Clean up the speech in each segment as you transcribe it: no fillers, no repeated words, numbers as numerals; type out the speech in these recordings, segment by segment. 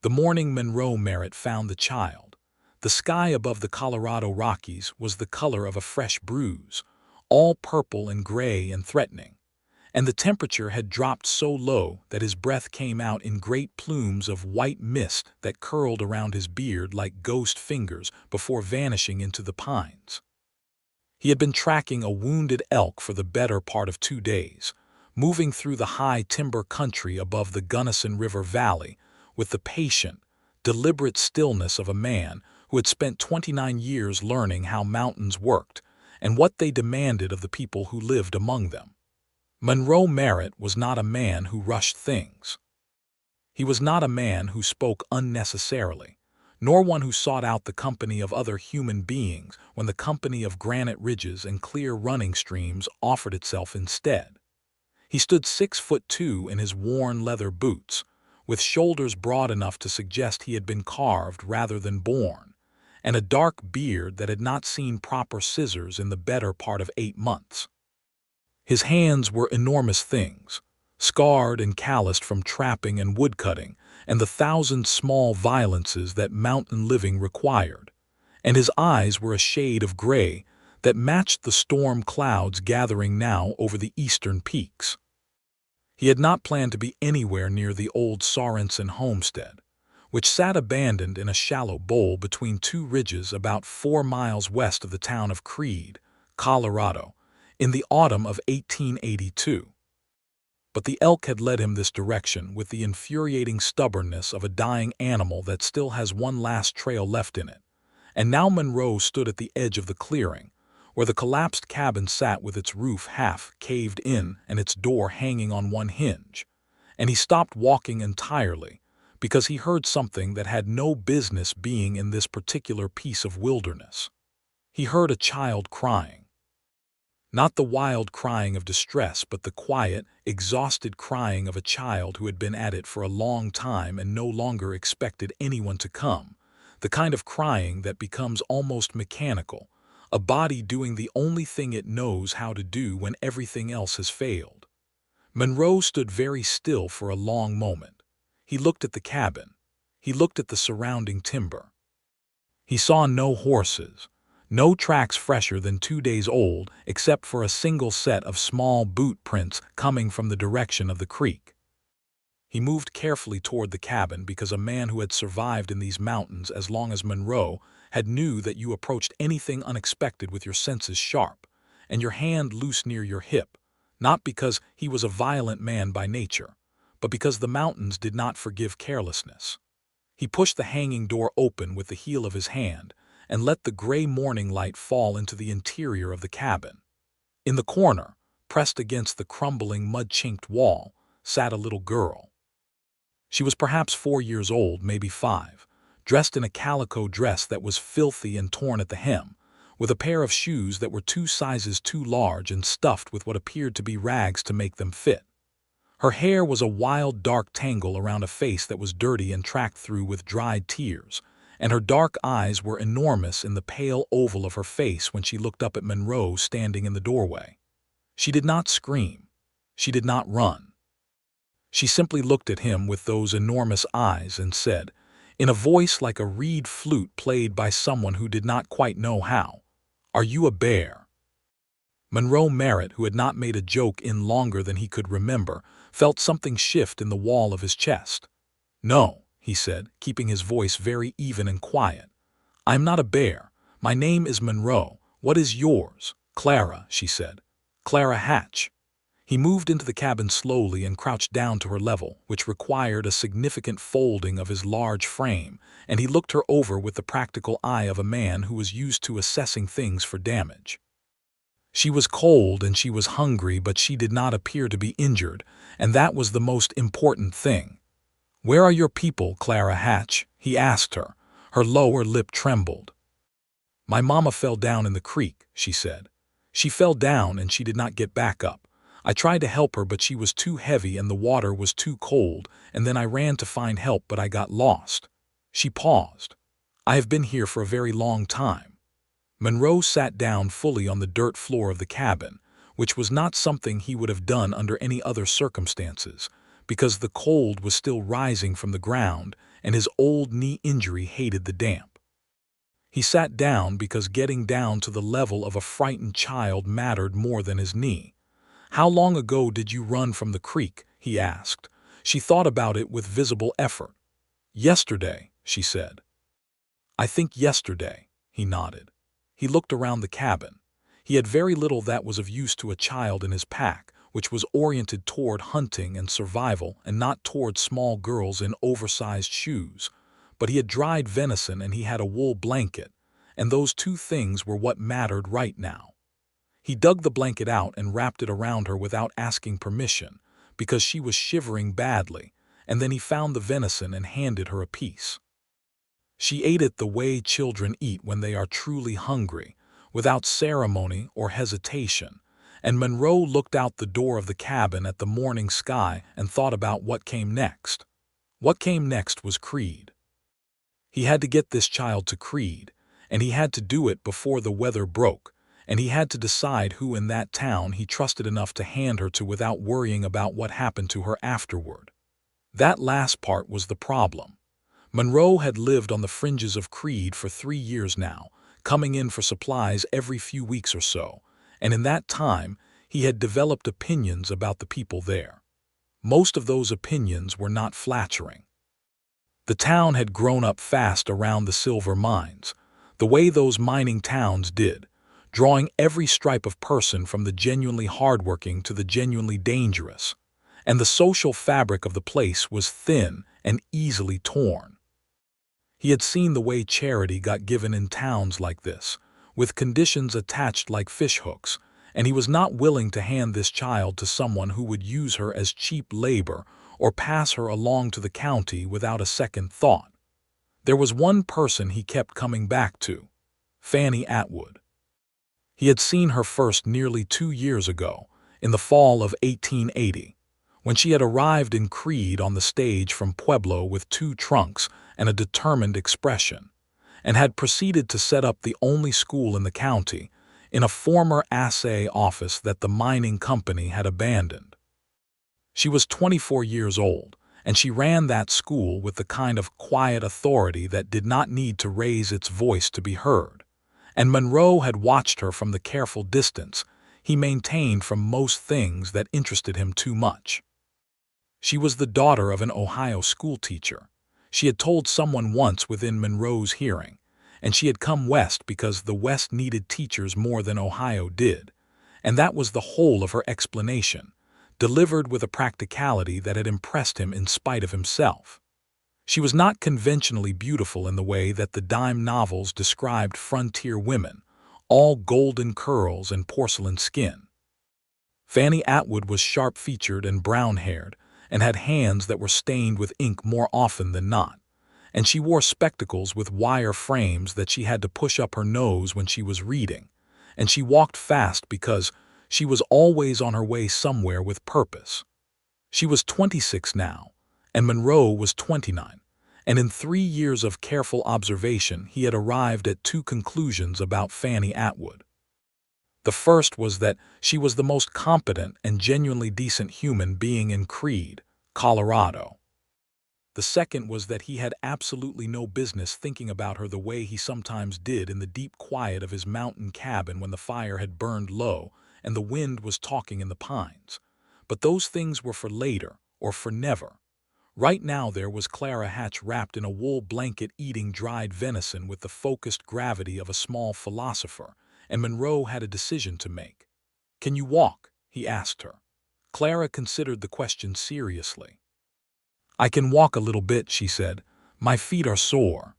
The morning Monroe Merritt found the child, the sky above the Colorado Rockies was the color of a fresh bruise, all purple and gray and threatening, and the temperature had dropped so low that his breath came out in great plumes of white mist that curled around his beard like ghost fingers before vanishing into the pines. He had been tracking a wounded elk for the better part of 2 days, moving through the high timber country above the Gunnison River Valley with the patient, deliberate stillness of a man who had spent 29 years learning how mountains worked and what they demanded of the people who lived among them. Monroe Merritt was not a man who rushed things. He was not a man who spoke unnecessarily, nor one who sought out the company of other human beings when the company of granite ridges and clear running streams offered itself instead. He stood 6'2" in his worn leather boots, with shoulders broad enough to suggest he had been carved rather than born, and a dark beard that had not seen proper scissors in the better part of 8 months. His hands were enormous things, scarred and calloused from trapping and woodcutting and the thousand small violences that mountain living required, and his eyes were a shade of gray that matched the storm clouds gathering now over the eastern peaks. He had not planned to be anywhere near the old Sorensen homestead, which sat abandoned in a shallow bowl between 2 ridges about 4 miles west of the town of Creede, Colorado, in the autumn of 1882. But the elk had led him this direction with the infuriating stubbornness of a dying animal that still has one last trail left in it, and now Monroe stood at the edge of the clearing, where the collapsed cabin sat with its roof half caved in and its door hanging on one hinge, and he stopped walking entirely because he heard something that had no business being in this particular piece of wilderness. He heard a child crying. Not the wild crying of distress, but the quiet, exhausted crying of a child who had been at it for a long time and no longer expected anyone to come, the kind of crying that becomes almost mechanical, a body doing the only thing it knows how to do when everything else has failed. Monroe stood very still for a long moment. He looked at the cabin. He looked at the surrounding timber. He saw no horses. No tracks fresher than 2 days old except for a single set of small boot prints coming from the direction of the creek. He moved carefully toward the cabin because a man who had survived in these mountains as long as Monroe had knew that you approached anything unexpected with your senses sharp and your hand loose near your hip, not because he was a violent man by nature, but because the mountains did not forgive carelessness. He pushed the hanging door open with the heel of his hand and let the gray morning light fall into the interior of the cabin. In the corner, pressed against the crumbling mud-chinked wall, sat a little girl. She was perhaps 4 years old, maybe 5, dressed in a calico dress that was filthy and torn at the hem, with a pair of shoes that were 2 sizes too large and stuffed with what appeared to be rags to make them fit. Her hair was a wild dark tangle around a face that was dirty and tracked through with dried tears, and her dark eyes were enormous in the pale oval of her face when she looked up at Monroe standing in the doorway. She did not scream. She did not run. She simply looked at him with those enormous eyes and said, in a voice like a reed flute played by someone who did not quite know how, "Are you a bear?" Monroe Merritt, who had not made a joke in longer than he could remember, felt something shift in the wall of his chest. "No," he said, keeping his voice very even and quiet. "I am not a bear. My name is Monroe. What is yours?" "Clara," she said. "Clara Hatch." He moved into the cabin slowly and crouched down to her level, which required a significant folding of his large frame, and he looked her over with the practical eye of a man who was used to assessing things for damage. She was cold and she was hungry, but she did not appear to be injured, and that was the most important thing. "Where are your people, Clara Hatch?" he asked her. Her lower lip trembled. "My mama fell down in the creek," she said. "She fell down and she did not get back up. I tried to help her, but she was too heavy and the water was too cold, and then I ran to find help, but I got lost." She paused. "I have been here for a very long time." Monroe sat down fully on the dirt floor of the cabin, which was not something he would have done under any other circumstances, because the cold was still rising from the ground and his old knee injury hated the damp. He sat down because getting down to the level of a frightened child mattered more than his knee. "How long ago did you run from the creek?" he asked. She thought about it with visible effort. "Yesterday," she said. "I think yesterday," he nodded. He looked around the cabin. He had very little that was of use to a child in his pack, which was oriented toward hunting and survival and not toward small girls in oversized shoes. But he had dried venison and he had a wool blanket, and those two things were what mattered right now. He dug the blanket out and wrapped it around her without asking permission, because she was shivering badly, and then he found the venison and handed her a piece. She ate it the way children eat when they are truly hungry, without ceremony or hesitation, and Monroe looked out the door of the cabin at the morning sky and thought about what came next. What came next was Creede. He had to get this child to Creede, and he had to do it before the weather broke, and he had to decide who in that town he trusted enough to hand her to without worrying about what happened to her afterward. That last part was the problem. Monroe had lived on the fringes of Creede for 3 years now, coming in for supplies every few weeks or so, and in that time he had developed opinions about the people there. Most of those opinions were not flattering. The town had grown up fast around the silver mines, the way those mining towns did, drawing every stripe of person from the genuinely hardworking to the genuinely dangerous, and the social fabric of the place was thin and easily torn. He had seen the way charity got given in towns like this, with conditions attached like fishhooks, and he was not willing to hand this child to someone who would use her as cheap labor or pass her along to the county without a second thought. There was one person he kept coming back to: Fannie Atwood. He had seen her first nearly 2 years ago, in the fall of 1880, when she had arrived in Creede on the stage from Pueblo with 2 trunks and a determined expression, and had proceeded to set up the only school in the county, in a former assay office that the mining company had abandoned. She was 24 years old, and she ran that school with the kind of quiet authority that did not need to raise its voice to be heard. And Monroe had watched her from the careful distance he maintained from most things that interested him too much. She was the daughter of an Ohio schoolteacher. She had told someone once within Monroe's hearing, and she had come west because the West needed teachers more than Ohio did, and that was the whole of her explanation, delivered with a practicality that had impressed him in spite of himself. She was not conventionally beautiful in the way that the dime novels described frontier women, all golden curls and porcelain skin. Fannie Atwood was sharp-featured and brown-haired, and had hands that were stained with ink more often than not, and she wore spectacles with wire frames that she had to push up her nose when she was reading, and she walked fast because she was always on her way somewhere with purpose. She was 26 now, and Monroe was 29, and in 3 years of careful observation he had arrived at 2 conclusions about Fannie Atwood. The first was that she was the most competent and genuinely decent human being in Creede, Colorado. The second was that he had absolutely no business thinking about her the way he sometimes did in the deep quiet of his mountain cabin when the fire had burned low and the wind was talking in the pines. But those things were for later, or for never. Right now there was Clara Hatch wrapped in a wool blanket eating dried venison with the focused gravity of a small philosopher, and Monroe had a decision to make. "Can you walk?" he asked her. Clara considered the question seriously. "I can walk a little bit," she said. "My feet are sore."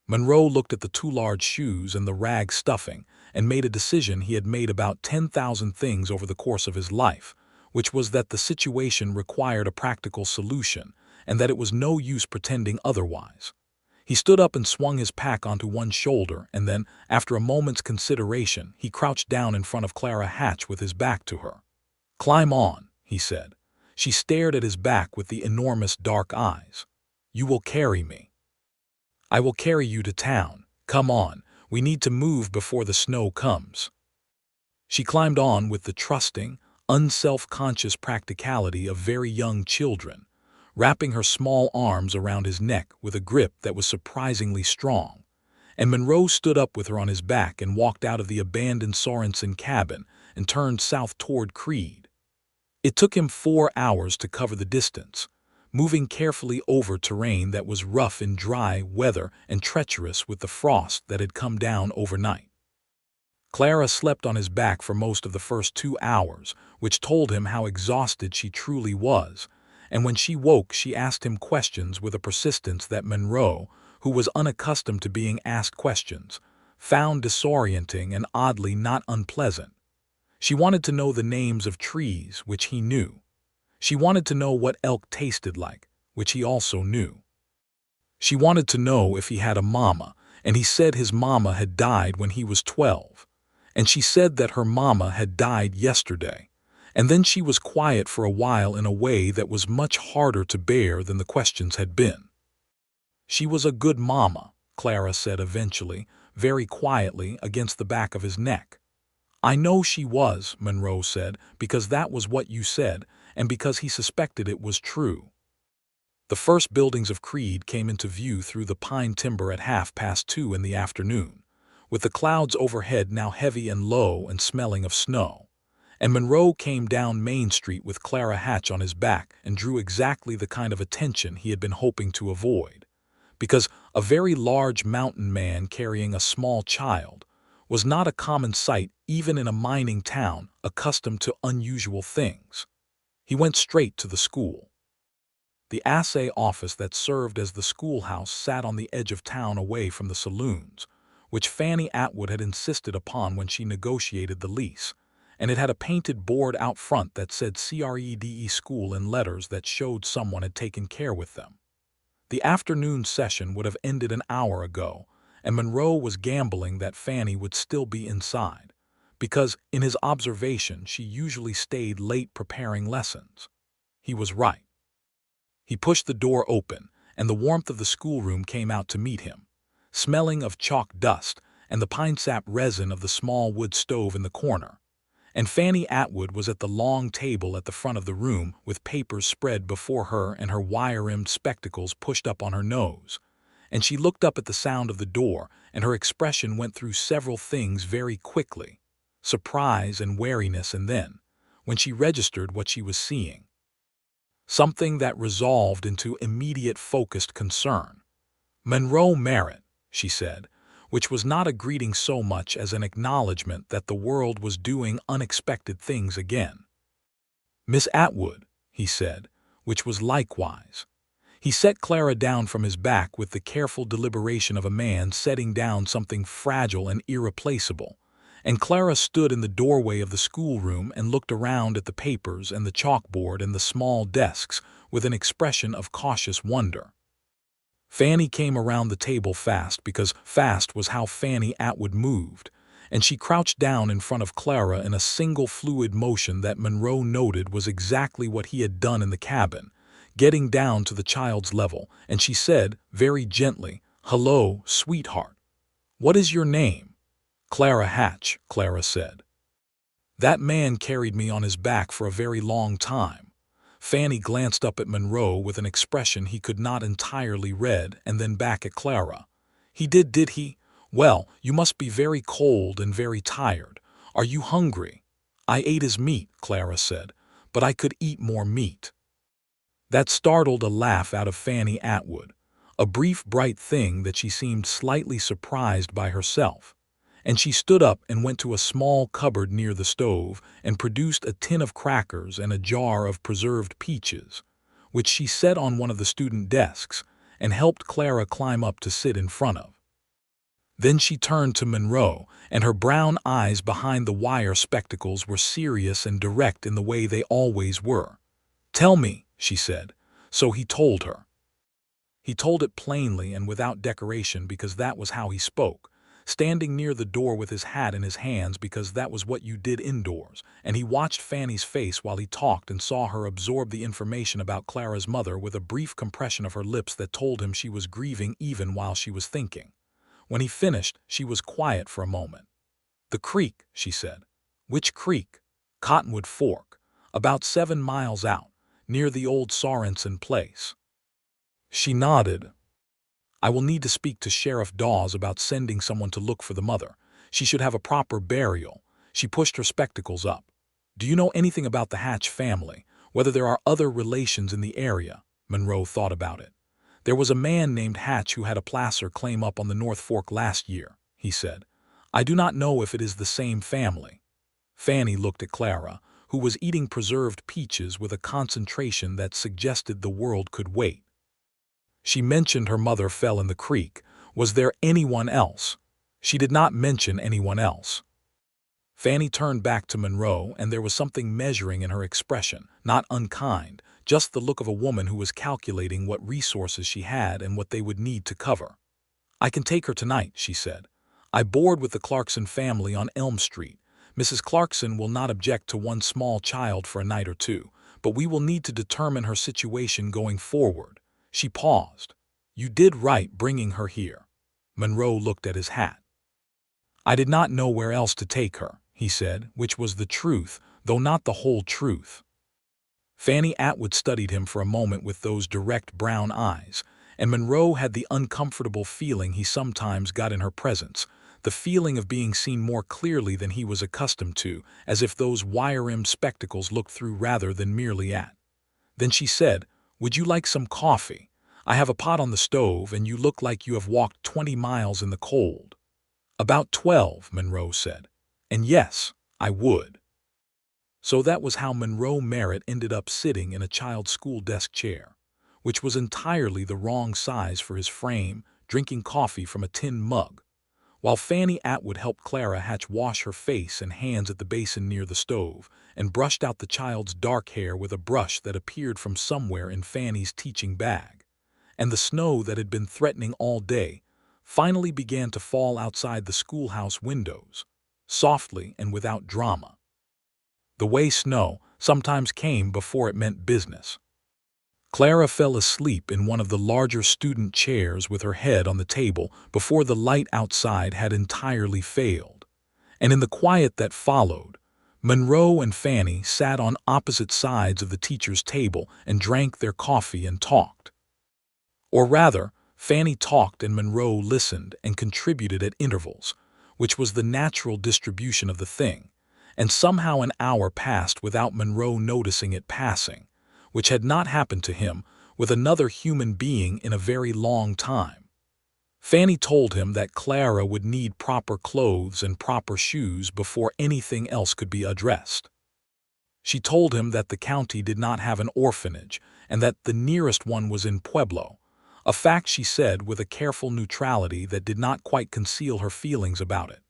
Monroe looked at the 2 large shoes and the rag stuffing and made a decision he had made about 10,000 things over the course of his life, which was that the situation required a practical solution and that it was no use pretending otherwise. He stood up and swung his pack onto one shoulder, and then, after a moment's consideration, he crouched down in front of Clara Hatch with his back to her. "Climb on," he said. She stared at his back with the enormous dark eyes. "You will carry me." "I will carry you to town. Come on, we need to move before the snow comes." She climbed on with the trusting, unself-conscious practicality of very young children, wrapping her small arms around his neck with a grip that was surprisingly strong. And Monroe stood up with her on his back and walked out of the abandoned Sorensen cabin and turned south toward Creede. It took him 4 hours to cover the distance, moving carefully over terrain that was rough in dry weather and treacherous with the frost that had come down overnight. Clara slept on his back for most of the first 2 hours, which told him how exhausted she truly was, and when she woke she asked him questions with a persistence that Monroe, who was unaccustomed to being asked questions, found disorienting and oddly not unpleasant. She wanted to know the names of trees, which he knew. She wanted to know what elk tasted like, which he also knew. She wanted to know if he had a mama, and he said his mama had died when he was 12. And she said that her mama had died yesterday. And then she was quiet for a while in a way that was much harder to bear than the questions had been. She was a good mama, Clara said eventually, very quietly against the back of his neck. I know she was, Monroe said, because that was what you said, and because he suspected it was true. The first buildings of Creede came into view through the pine timber at 2:30 in the afternoon, with the clouds overhead now heavy and low and smelling of snow. And Monroe came down Main Street with Clara Hatch on his back and drew exactly the kind of attention he had been hoping to avoid, because a very large mountain man carrying a small child was not a common sight even in a mining town accustomed to unusual things. He went straight to the school. The assay office that served as the schoolhouse sat on the edge of town away from the saloons, which Fannie Atwood had insisted upon when she negotiated the lease, and it had a painted board out front that said Creede School in letters that showed someone had taken care with them. The afternoon session would have ended an hour ago, and Monroe was gambling that Fannie would still be inside, because in his observation she usually stayed late preparing lessons. He was right. He pushed the door open, and the warmth of the schoolroom came out to meet him, smelling of chalk dust and the pine sap resin of the small wood stove in the corner. And Fannie Atwood was at the long table at the front of the room with papers spread before her and her wire-rimmed spectacles pushed up on her nose. And she looked up at the sound of the door, and her expression went through several things very quickly, surprise and wariness, and then, when she registered what she was seeing, something that resolved into immediate focused concern. "Monroe Merritt," she said, which was not a greeting so much as an acknowledgment that the world was doing unexpected things again. "Miss Atwood," he said, which was likewise. He set Clara down from his back with the careful deliberation of a man setting down something fragile and irreplaceable, and Clara stood in the doorway of the schoolroom and looked around at the papers and the chalkboard and the small desks with an expression of cautious wonder. Fannie came around the table fast, because fast was how Fannie Atwood moved, and she crouched down in front of Clara in a single fluid motion that Monroe noted was exactly what he had done in the cabin, getting down to the child's level, and she said, very gently, "Hello, sweetheart. What is your name?" "Clara Hatch," Clara said. "That man carried me on his back for a very long time." Fannie glanced up at Monroe with an expression he could not entirely read, and then back at Clara. "He did he? Well, you must be very cold and very tired. Are you hungry?" "I ate his meat," Clara said, "but I could eat more meat." That startled a laugh out of Fannie Atwood, a brief bright thing that she seemed slightly surprised by herself, and she stood up and went to a small cupboard near the stove and produced a tin of crackers and a jar of preserved peaches, which she set on one of the student desks and helped Clara climb up to sit in front of. Then she turned to Monroe, and her brown eyes behind the wire spectacles were serious and direct in the way they always were. "Tell me," she said. So he told her. He told it plainly and without decoration, because that was how he spoke, standing near the door with his hat in his hands, because that was what you did indoors, and he watched Fannie's face while he talked and saw her absorb the information about Clara's mother with a brief compression of her lips that told him she was grieving even while she was thinking. When he finished, she was quiet for a moment. "The creek," she said. "Which creek?" "Cottonwood Fork. About 7 miles out. near the old Sorensen place. She nodded. I will need to speak to Sheriff Dawes about sending someone to look for the mother. She should have a proper burial. She pushed her spectacles up. Do you know anything about the Hatch family, whether there are other relations in the area? Monroe thought about it. There was a man named Hatch who had a placer claim up on the North Fork last year, he said. I do not know if it is the same family. Fannie looked at Clara, who was eating preserved peaches with a concentration that suggested the world could wait. She mentioned her mother fell in the creek. Was there anyone else? She did not mention anyone else. Fannie turned back to Monroe, and there was something measuring in her expression, not unkind, just the look of a woman who was calculating what resources she had and what they would need to cover. I can take her tonight, she said. I board with the Clarkson family on Elm Street. Mrs. Clarkson will not object to one small child for a night or two, but we will need to determine her situation going forward. She paused. You did right bringing her here. Monroe looked at his hat. I did not know where else to take her, he said, which was the truth, though not the whole truth. Fannie Atwood studied him for a moment with those direct brown eyes, and Monroe had the uncomfortable feeling he sometimes got in her presence, the feeling of being seen more clearly than he was accustomed to, as if those wire-rimmed spectacles looked through rather than merely at. Then she said, Would you like some coffee? I have a pot on the stove, and you look like you have walked 20 miles in the cold. About 12, Monroe said. And yes, I would. So that was how Monroe Merritt ended up sitting in a child's school desk chair, which was entirely the wrong size for his frame, drinking coffee from a tin mug, while Fannie Atwood helped Clara Hatch wash her face and hands at the basin near the stove and brushed out the child's dark hair with a brush that appeared from somewhere in Fannie's teaching bag. And the snow that had been threatening all day finally began to fall outside the schoolhouse windows, softly and without drama. The way snow sometimes came before it meant business. Clara fell asleep in one of the larger student chairs with her head on the table before the light outside had entirely failed. And in the quiet that followed, Monroe and Fannie sat on opposite sides of the teacher's table and drank their coffee and talked. Or rather, Fannie talked and Monroe listened and contributed at intervals, which was the natural distribution of the thing, and somehow an hour passed without Monroe noticing it passing, which had not happened to him with another human being in a very long time. Fannie told him that Clara would need proper clothes and proper shoes before anything else could be addressed. She told him that the county did not have an orphanage and that the nearest one was in Pueblo, a fact she said with a careful neutrality that did not quite conceal her feelings about it.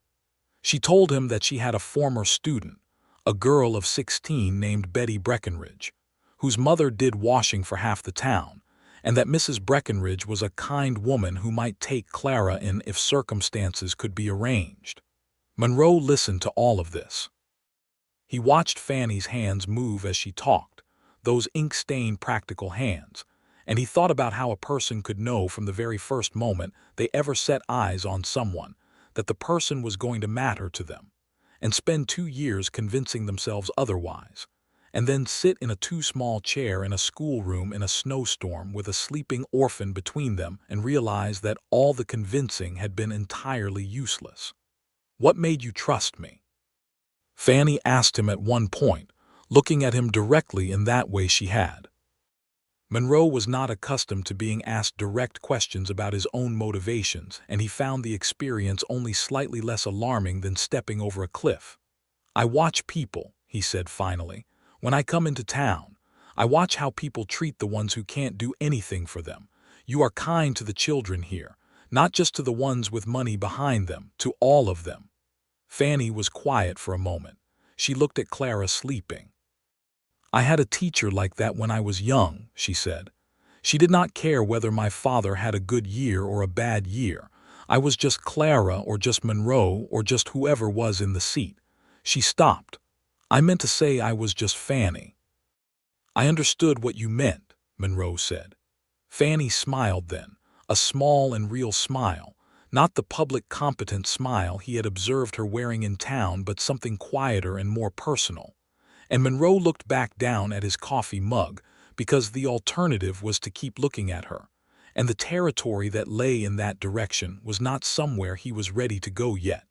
She told him that she had a former student, a girl of 16 named Betty Breckenridge, whose mother did washing for half the town, and that Mrs. Breckenridge was a kind woman who might take Clara in if circumstances could be arranged. Monroe listened to all of this. He watched Fannie's hands move as she talked, those ink-stained practical hands, and he thought about how a person could know from the very first moment they ever set eyes on someone that the person was going to matter to them, and spend 2 years convincing themselves otherwise, and then sit in a too-small chair in a schoolroom in a snowstorm with a sleeping orphan between them and realize that all the convincing had been entirely useless. What made you trust me? Fannie asked him at one point, looking at him directly in that way she had. Monroe was not accustomed to being asked direct questions about his own motivations, and he found the experience only slightly less alarming than stepping over a cliff. I watch people, he said finally. When I come into town, I watch how people treat the ones who can't do anything for them. You are kind to the children here, not just to the ones with money behind them, to all of them. Fannie was quiet for a moment. She looked at Clara sleeping. I had a teacher like that when I was young, she said. She did not care whether my father had a good year or a bad year. I was just Clara or just Monroe or just whoever was in the seat. She stopped. I meant to say I was just Fannie. I understood what you meant, Monroe said. Fannie smiled then, a small and real smile, not the public competent smile he had observed her wearing in town, but something quieter and more personal. And Monroe looked back down at his coffee mug, because the alternative was to keep looking at her, and the territory that lay in that direction was not somewhere he was ready to go yet.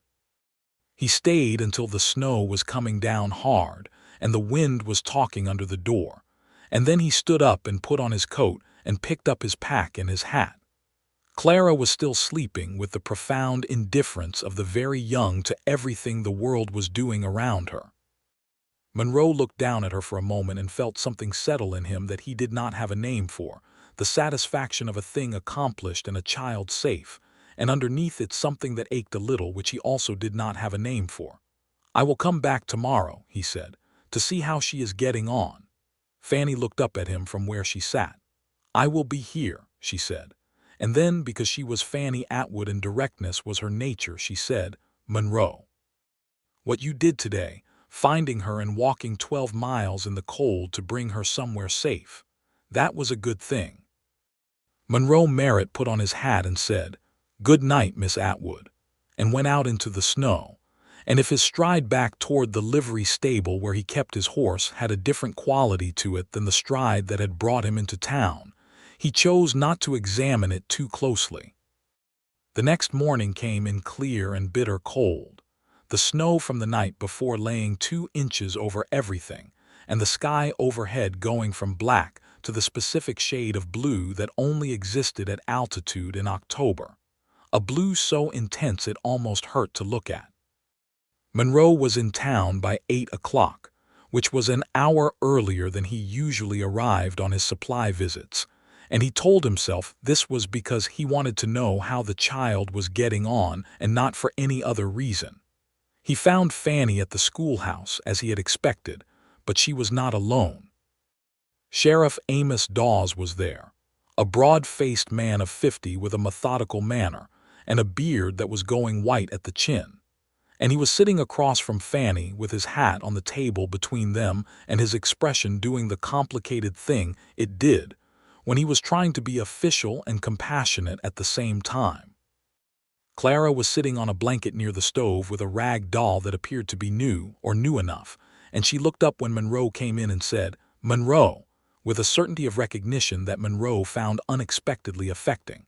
He stayed until the snow was coming down hard and the wind was talking under the door, and then he stood up and put on his coat and picked up his pack and his hat. Clara was still sleeping with the profound indifference of the very young to everything the world was doing around her. Monroe looked down at her for a moment and felt something settle in him that he did not have a name for, the satisfaction of a thing accomplished and a child safe, and underneath it something that ached a little which he also did not have a name for. "I will come back tomorrow," he said, "to see how she is getting on." Fannie looked up at him from where she sat. "I will be here," she said. And then, because she was Fannie Atwood and directness was her nature, she said, "Monroe, what you did today, finding her and walking 12 miles in the cold to bring her somewhere safe, that was a good thing." Monroe Merritt put on his hat and said, "Good night, Miss Atwood," and went out into the snow, and if his stride back toward the livery stable where he kept his horse had a different quality to it than the stride that had brought him into town, he chose not to examine it too closely. The next morning came in clear and bitter cold, the snow from the night before laying 2 inches over everything, and the sky overhead going from black to the specific shade of blue that only existed at altitude in October, a blue so intense it almost hurt to look at. Monroe was in town by 8 o'clock, which was an hour earlier than he usually arrived on his supply visits, and he told himself this was because he wanted to know how the child was getting on and not for any other reason. He found Fannie at the schoolhouse as he had expected, but she was not alone. Sheriff Amos Dawes was there, a broad-faced man of 50 with a methodical manner and a beard that was going white at the chin. And he was sitting across from Fannie with his hat on the table between them and his expression doing the complicated thing it did when he was trying to be official and compassionate at the same time. Clara was sitting on a blanket near the stove with a rag doll that appeared to be new or new enough, and she looked up when Monroe came in and said, "Monroe," with a certainty of recognition that Monroe found unexpectedly affecting.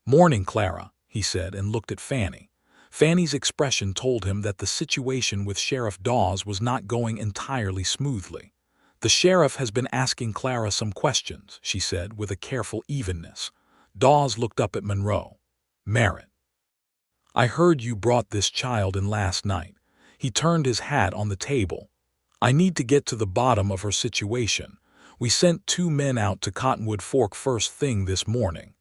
"Morning, Clara," he said, and looked at Fannie. Fannie's expression told him that the situation with Sheriff Dawes was not going entirely smoothly. "The sheriff has been asking Clara some questions," she said with a careful evenness. Dawes looked up at Monroe. "Merritt, I heard you brought this child in last night." He turned his hat on the table. "I need to get to the bottom of her situation. We sent 2 men out to Cottonwood Fork first thing this morning."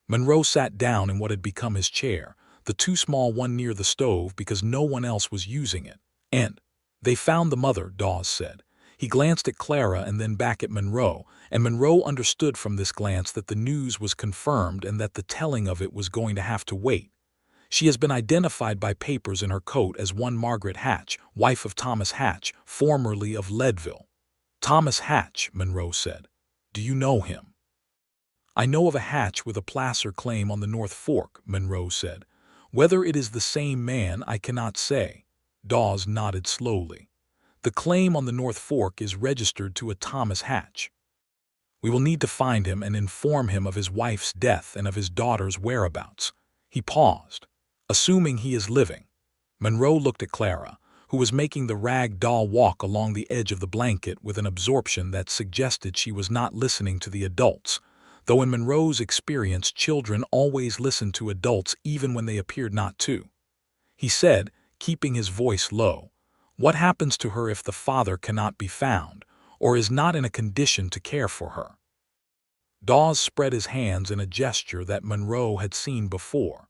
Monroe sat down in what had become his chair, the too small one near the stove because no one else was using it. "And they found the mother," Dawes said. He glanced at Clara and then back at Monroe, and Monroe understood from this glance that the news was confirmed and that the telling of it was going to have to wait. "She has been identified by papers in her coat as one Margaret Hatch, wife of Thomas Hatch, formerly of Leadville." "Thomas Hatch," Monroe said. "Do you know him?" "I know of a Hatch with a placer claim on the North Fork," Monroe said. "Whether it is the same man, I cannot say." Dawes nodded slowly. "The claim on the North Fork is registered to a Thomas Hatch. We will need to find him and inform him of his wife's death and of his daughter's whereabouts." He paused. "Assuming he is living." Monroe looked at Clara, who was making the rag doll walk along the edge of the blanket with an absorption that suggested she was not listening to the adults, though in Monroe's experience children always listened to adults even when they appeared not to. He said, keeping his voice low, "What happens to her if the father cannot be found, or is not in a condition to care for her?" Dawes spread his hands in a gesture that Monroe had seen before,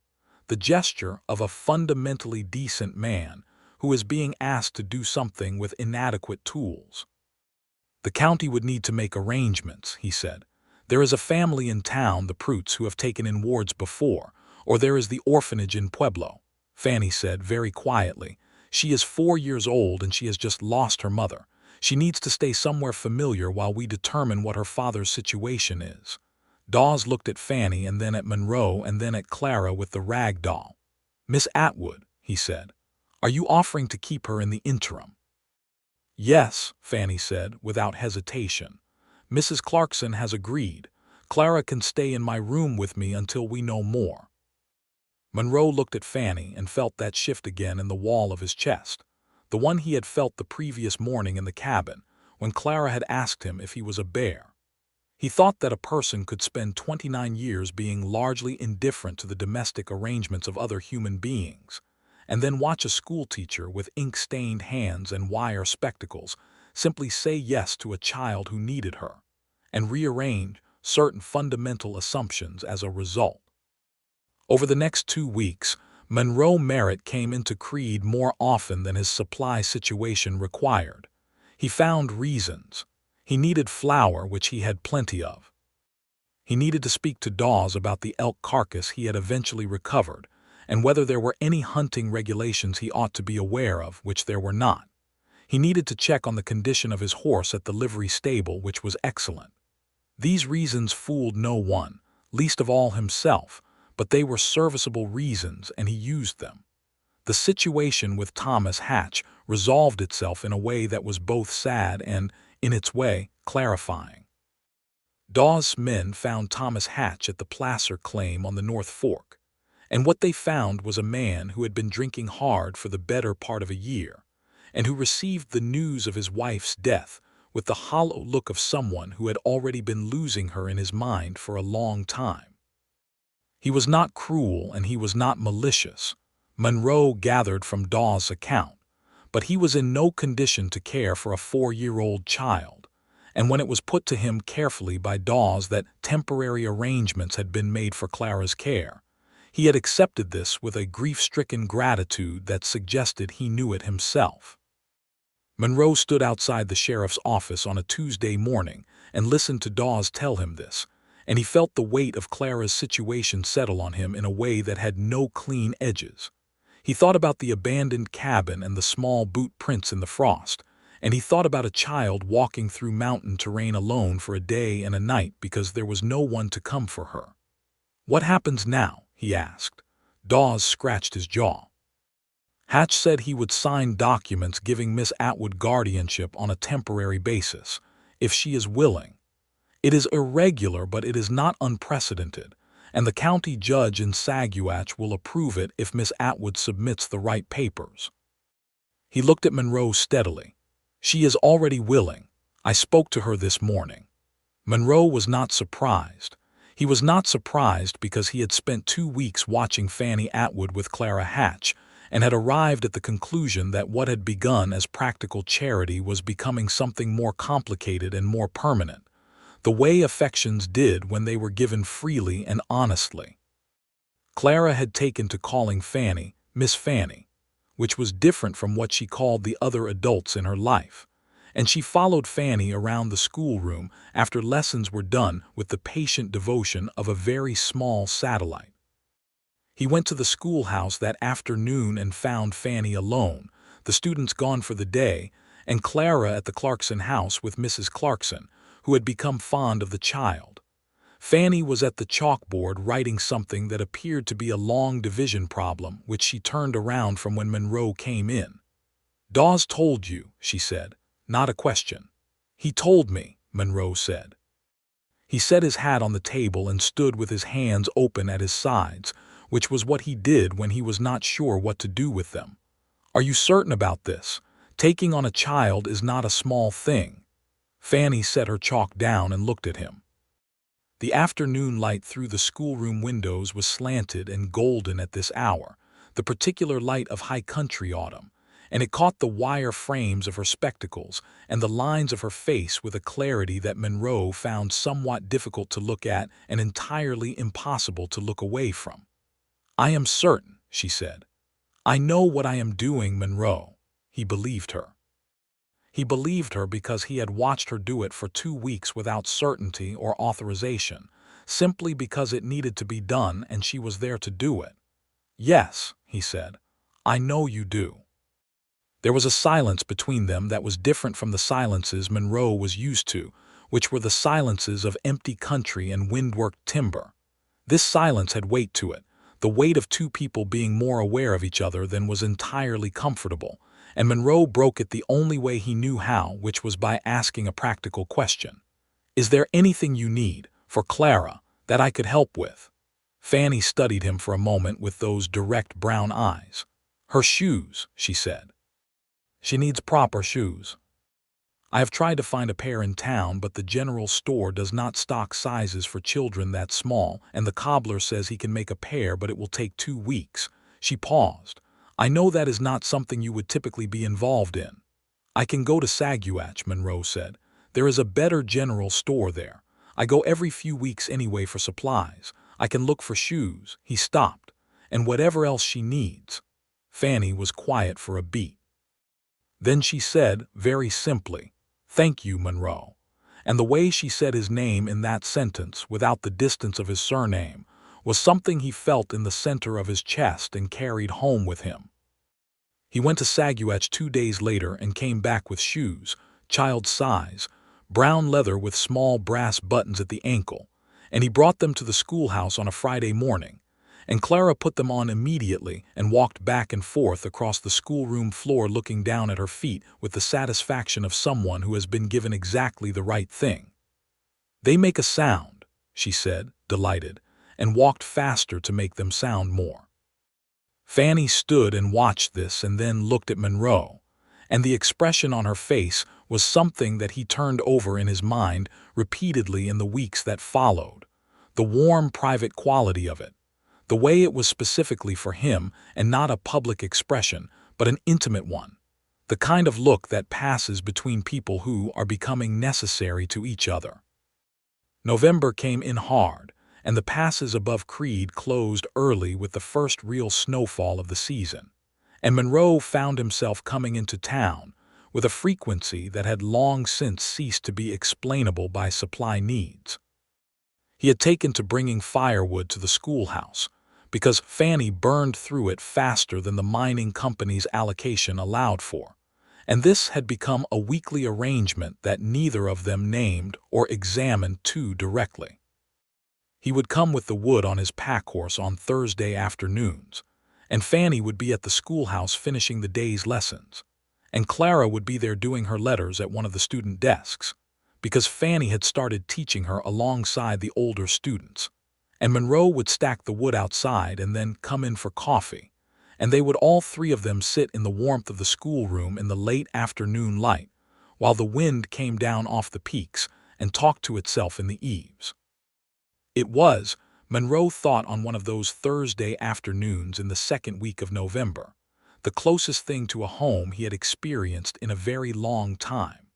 the gesture of a fundamentally decent man who is being asked to do something with inadequate tools. "The county would need to make arrangements," he said. "There is a family in town, the Pruitts, who have taken in wards before, or there is the orphanage in Pueblo." Fannie said very quietly, "She is 4 years old and she has just lost her mother. She needs to stay somewhere familiar while we determine what her father's situation is." Dawes looked at Fannie and then at Monroe and then at Clara with the rag doll. "Miss Atwood," he said, "are you offering to keep her in the interim?" "Yes," Fannie said without hesitation. Mrs. Clarkson has agreed. Clara can stay in my room with me until we know more." Monroe looked at Fannie and felt that shift again in the wall of his chest, the one he had felt the previous morning in the cabin, when Clara had asked him if he was a bear. He thought that a person could spend 29 years being largely indifferent to the domestic arrangements of other human beings, and then watch a schoolteacher with ink-stained hands and wire spectacles simply say yes to a child who needed her, and rearrange certain fundamental assumptions as a result. Over the next 2 weeks, Monroe Merritt came into Creede more often than his supply situation required. He found reasons. He needed flour, which he had plenty of. He needed to speak to Dawes about the elk carcass he had eventually recovered, and whether there were any hunting regulations he ought to be aware of, which there were not. He needed to check on the condition of his horse at the livery stable, which was excellent. These reasons fooled no one, least of all himself, but they were serviceable reasons, and he used them. The situation with Thomas Hatch resolved itself in a way that was both sad and, in its way, clarifying. Dawes' men found Thomas Hatch at the Placer claim on the North Fork, and what they found was a man who had been drinking hard for the better part of a year, and who received the news of his wife's death with the hollow look of someone who had already been losing her in his mind for a long time. He was not cruel and he was not malicious, Monroe gathered from Dawes' account, but he was in no condition to care for a 4-year-old child, and when it was put to him carefully by Dawes that temporary arrangements had been made for Clara's care, he had accepted this with a grief-stricken gratitude that suggested he knew it himself. Monroe stood outside the sheriff's office on a Tuesday morning and listened to Dawes tell him this, and he felt the weight of Clara's situation settle on him in a way that had no clean edges. He thought about the abandoned cabin and the small boot prints in the frost, and he thought about a child walking through mountain terrain alone for a day and a night because there was no one to come for her. "What happens now?" he asked. Dawes scratched his jaw. Hatch said he would sign documents giving Miss Atwood guardianship on a temporary basis, if she is willing. It is irregular, but it is not unprecedented, and the county judge in Saguache will approve it if Miss Atwood submits the right papers. He looked at Monroe steadily. "She is already willing. I spoke to her this morning." Monroe was not surprised. He was not surprised because he had spent 2 weeks watching Fannie Atwood with Clara Hatch, and had arrived at the conclusion that what had begun as practical charity was becoming something more complicated and more permanent, the way affections did when they were given freely and honestly. Clara had taken to calling Fannie Miss Fannie, which was different from what she called the other adults in her life, and she followed Fannie around the schoolroom after lessons were done with the patient devotion of a very small satellite. He went to the schoolhouse that afternoon and found Fannie alone, the students gone for the day, and Clara at the Clarkson house with Mrs. Clarkson, who had become fond of the child. Fannie was at the chalkboard writing something that appeared to be a long division problem, which she turned around from when Monroe came in. "Dawes told you," she said, not a question. "He told me," Monroe said. He set his hat on the table and stood with his hands open at his sides, which was what he did when he was not sure what to do with them. "Are you certain about this? Taking on a child is not a small thing." Fannie set her chalk down and looked at him. The afternoon light through the schoolroom windows was slanted and golden at this hour, the particular light of high country autumn, and it caught the wire frames of her spectacles and the lines of her face with a clarity that Monroe found somewhat difficult to look at and entirely impossible to look away from. "I am certain," she said. "I know what I am doing, Monroe." He believed her. He believed her because he had watched her do it for 2 weeks without certainty or authorization, simply because it needed to be done and she was there to do it. "Yes," he said, "I know you do." There was a silence between them that was different from the silences Monroe was used to, which were the silences of empty country and wind-worked timber. This silence had weight to it, the weight of 2 people being more aware of each other than was entirely comfortable, and Monroe broke it the only way he knew how, which was by asking a practical question. Is there anything you need, for Clara, that I could help with? Fanny studied him for a moment with those direct brown eyes. Her shoes, she said. She needs proper shoes. I have tried to find a pair in town, but the general store does not stock sizes for children that small, and the cobbler says he can make a pair, but it will take 2 weeks. She paused. I know that is not something you would typically be involved in. I can go to Saguache, Monroe said. There is a better general store there. I go every few weeks anyway for supplies. I can look for shoes. He stopped. And whatever else she needs. Fanny was quiet for a beat. Then she said, very simply, Thank you, Monroe. And the way she said his name in that sentence, without the distance of his surname, was something he felt in the center of his chest and carried home with him. He went to Saguache 2 days later and came back with shoes, child size, brown leather with small brass buttons at the ankle, and he brought them to the schoolhouse on a Friday morning, and Clara put them on immediately and walked back and forth across the schoolroom floor looking down at her feet with the satisfaction of someone who has been given exactly the right thing. They make a sound, she said, delighted, and walked faster to make them sound more. Fanny stood and watched this and then looked at Monroe, and the expression on her face was something that he turned over in his mind repeatedly in the weeks that followed, the warm private quality of it, the way it was specifically for him and not a public expression, but an intimate one, the kind of look that passes between people who are becoming necessary to each other. November came in hard, and the passes above Creede closed early with the first real snowfall of the season, and Monroe found himself coming into town with a frequency that had long since ceased to be explainable by supply needs. He had taken to bringing firewood to the schoolhouse, because Fanny burned through it faster than the mining company's allocation allowed for, and this had become a weekly arrangement that neither of them named or examined too directly. He would come with the wood on his pack horse on Thursday afternoons, and Fanny would be at the schoolhouse finishing the day's lessons, and Clara would be there doing her letters at one of the student desks, because Fanny had started teaching her alongside the older students, and Monroe would stack the wood outside and then come in for coffee, and they would all 3 of them sit in the warmth of the schoolroom in the late afternoon light, while the wind came down off the peaks and talked to itself in the eaves. It was, Monroe thought on one of those Thursday afternoons in the second week of November, the closest thing to a home he had experienced in a very long time.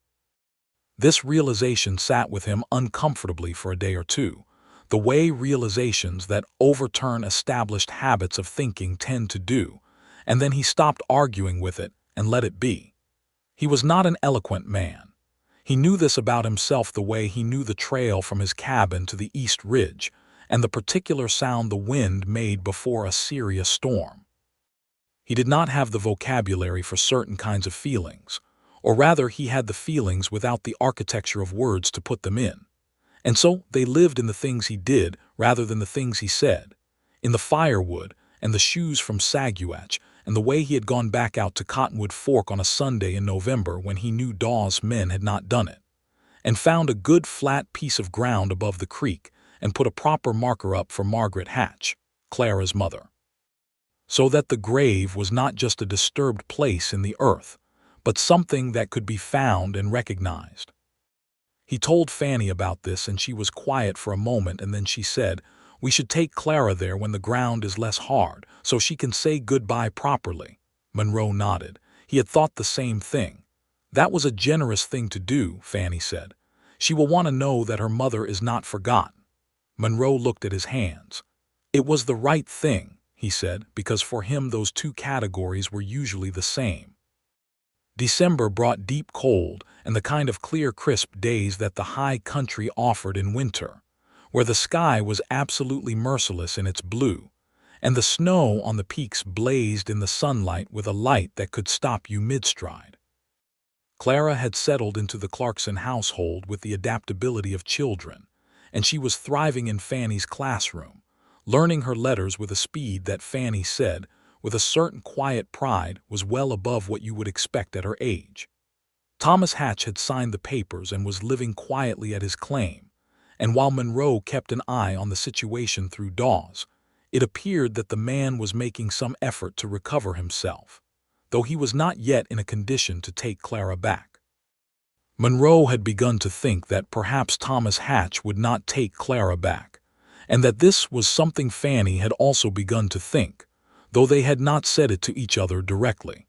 This realization sat with him uncomfortably for a day or two, the way realizations that overturn established habits of thinking tend to do, and then he stopped arguing with it and let it be. He was not an eloquent man. He knew this about himself the way he knew the trail from his cabin to the East Ridge and the particular sound the wind made before a serious storm. He did not have the vocabulary for certain kinds of feelings, or rather he had the feelings without the architecture of words to put them in. And so they lived in the things he did rather than the things he said, in the firewood and the shoes from Saguache and the way he had gone back out to Cottonwood Fork on a Sunday in November when he knew Dawes' men had not done it, and found a good flat piece of ground above the creek and put a proper marker up for Margaret Hatch, Clara's mother, so that the grave was not just a disturbed place in the earth, but something that could be found and recognized. He told Fanny about this and she was quiet for a moment, and then she said, "We should take Clara there when the ground is less hard, so she can say goodbye properly." Monroe nodded. He had thought the same thing. "That was a generous thing to do," Fanny said. "She will want to know that her mother is not forgotten." Monroe looked at his hands. "It was the right thing," he said, because for him those 2 categories were usually the same. December brought deep cold and the kind of clear, crisp days that the high country offered in winter, where the sky was absolutely merciless in its blue, and the snow on the peaks blazed in the sunlight with a light that could stop you mid-stride. Clara had settled into the Clarkson household with the adaptability of children, and she was thriving in Fanny's classroom, learning her letters with a speed that Fanny said, with a certain quiet pride, was well above what you would expect at her age. Thomas Hatch had signed the papers and was living quietly at his claim, and while Monroe kept an eye on the situation through Dawes, it appeared that the man was making some effort to recover himself, though he was not yet in a condition to take Clara back. Monroe had begun to think that perhaps Thomas Hatch would not take Clara back, and that this was something Fannie had also begun to think, though they had not said it to each other directly.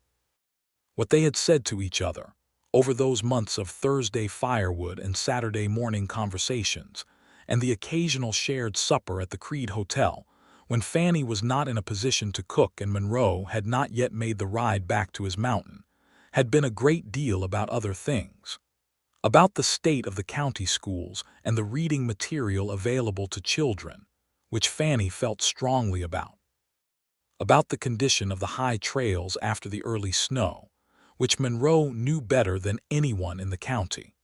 What they had said to each other, over those months of Thursday firewood and Saturday morning conversations, and the occasional shared supper at the Creede Hotel, when Fannie was not in a position to cook and Monroe had not yet made the ride back to his mountain, had been a great deal about other things. About the state of the county schools and the reading material available to children, which Fannie felt strongly about. About the condition of the high trails after the early snow, which Monroe knew better than anyone in the county.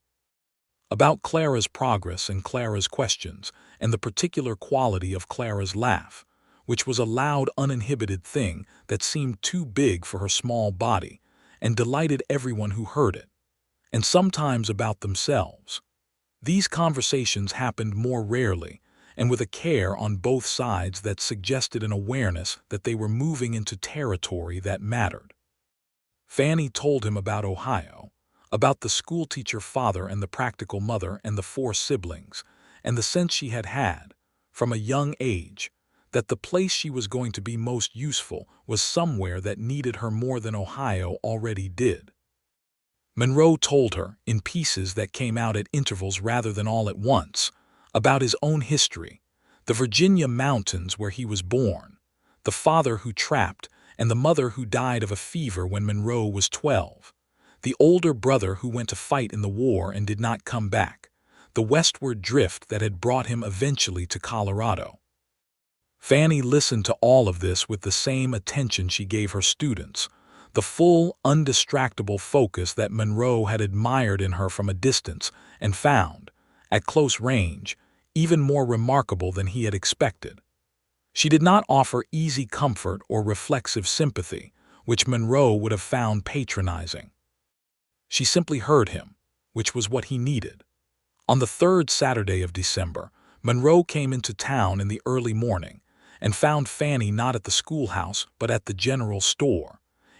About Clara's progress and Clara's questions, and the particular quality of Clara's laugh, which was a loud, uninhibited thing that seemed too big for her small body, and delighted everyone who heard it. And sometimes about themselves. These conversations happened more rarely, and with a care on both sides that suggested an awareness that they were moving into territory that mattered. Fannie told him about Ohio, about the schoolteacher father and the practical mother and the 4 siblings, and the sense she had had, from a young age, that the place she was going to be most useful was somewhere that needed her more than Ohio already did. Monroe told her, in pieces that came out at intervals rather than all at once, about his own history, the Virginia mountains where he was born, the father who trapped, and the mother who died of a fever when Monroe was 12, the older brother who went to fight in the war and did not come back, the westward drift that had brought him eventually to Colorado. Fannie listened to all of this with the same attention she gave her students, the full, undistractable focus that Monroe had admired in her from a distance and found, at close range, even more remarkable than he had expected. She did not offer easy comfort or reflexive sympathy, which Monroe would have found patronizing. She simply heard him, which was what he needed. On the 3rd Saturday of December, Monroe came into town in the early morning and found Fannie not at the schoolhouse but at the general store,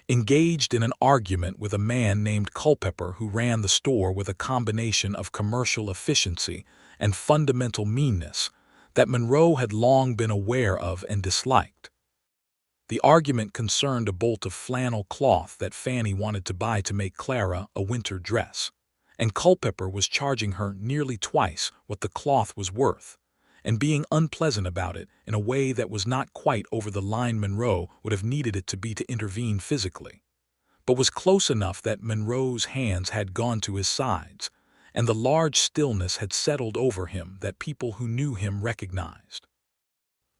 engaged in an argument with a man named Culpepper who ran the store with a combination of commercial efficiency and fundamental meanness that Monroe had long been aware of and disliked. The argument concerned a bolt of flannel cloth that Fannie wanted to buy to make Clara a winter dress, and Culpepper was charging her nearly twice what the cloth was worth, and being unpleasant about it in a way that was not quite over the line Monroe would have needed it to be to intervene physically, but was close enough that Monroe's hands had gone to his sides, and the large stillness had settled over him that people who knew him recognized.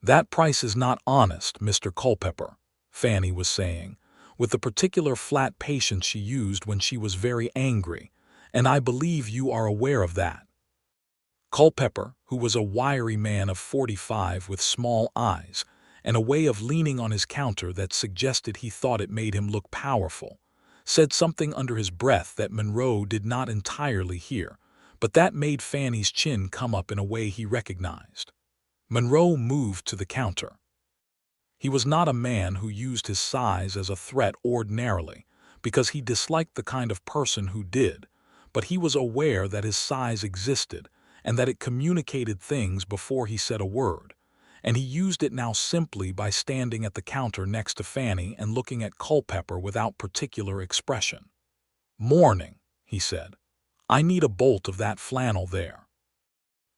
"That price is not honest, Mr. Culpepper," Fannie was saying, with the particular flat patience she used when she was very angry, "and I believe you are aware of that." Culpepper, who was a wiry man of 45 with small eyes, and a way of leaning on his counter that suggested he thought it made him look powerful, said something under his breath that Monroe did not entirely hear, but that made Fannie's chin come up in a way he recognized. Monroe moved to the counter. He was not a man who used his size as a threat ordinarily, because he disliked the kind of person who did, but he was aware that his size existed and that it communicated things before he said a word, and he used it now simply by standing at the counter next to Fannie and looking at Culpepper without particular expression. "Morning," he said. "I need a bolt of that flannel there.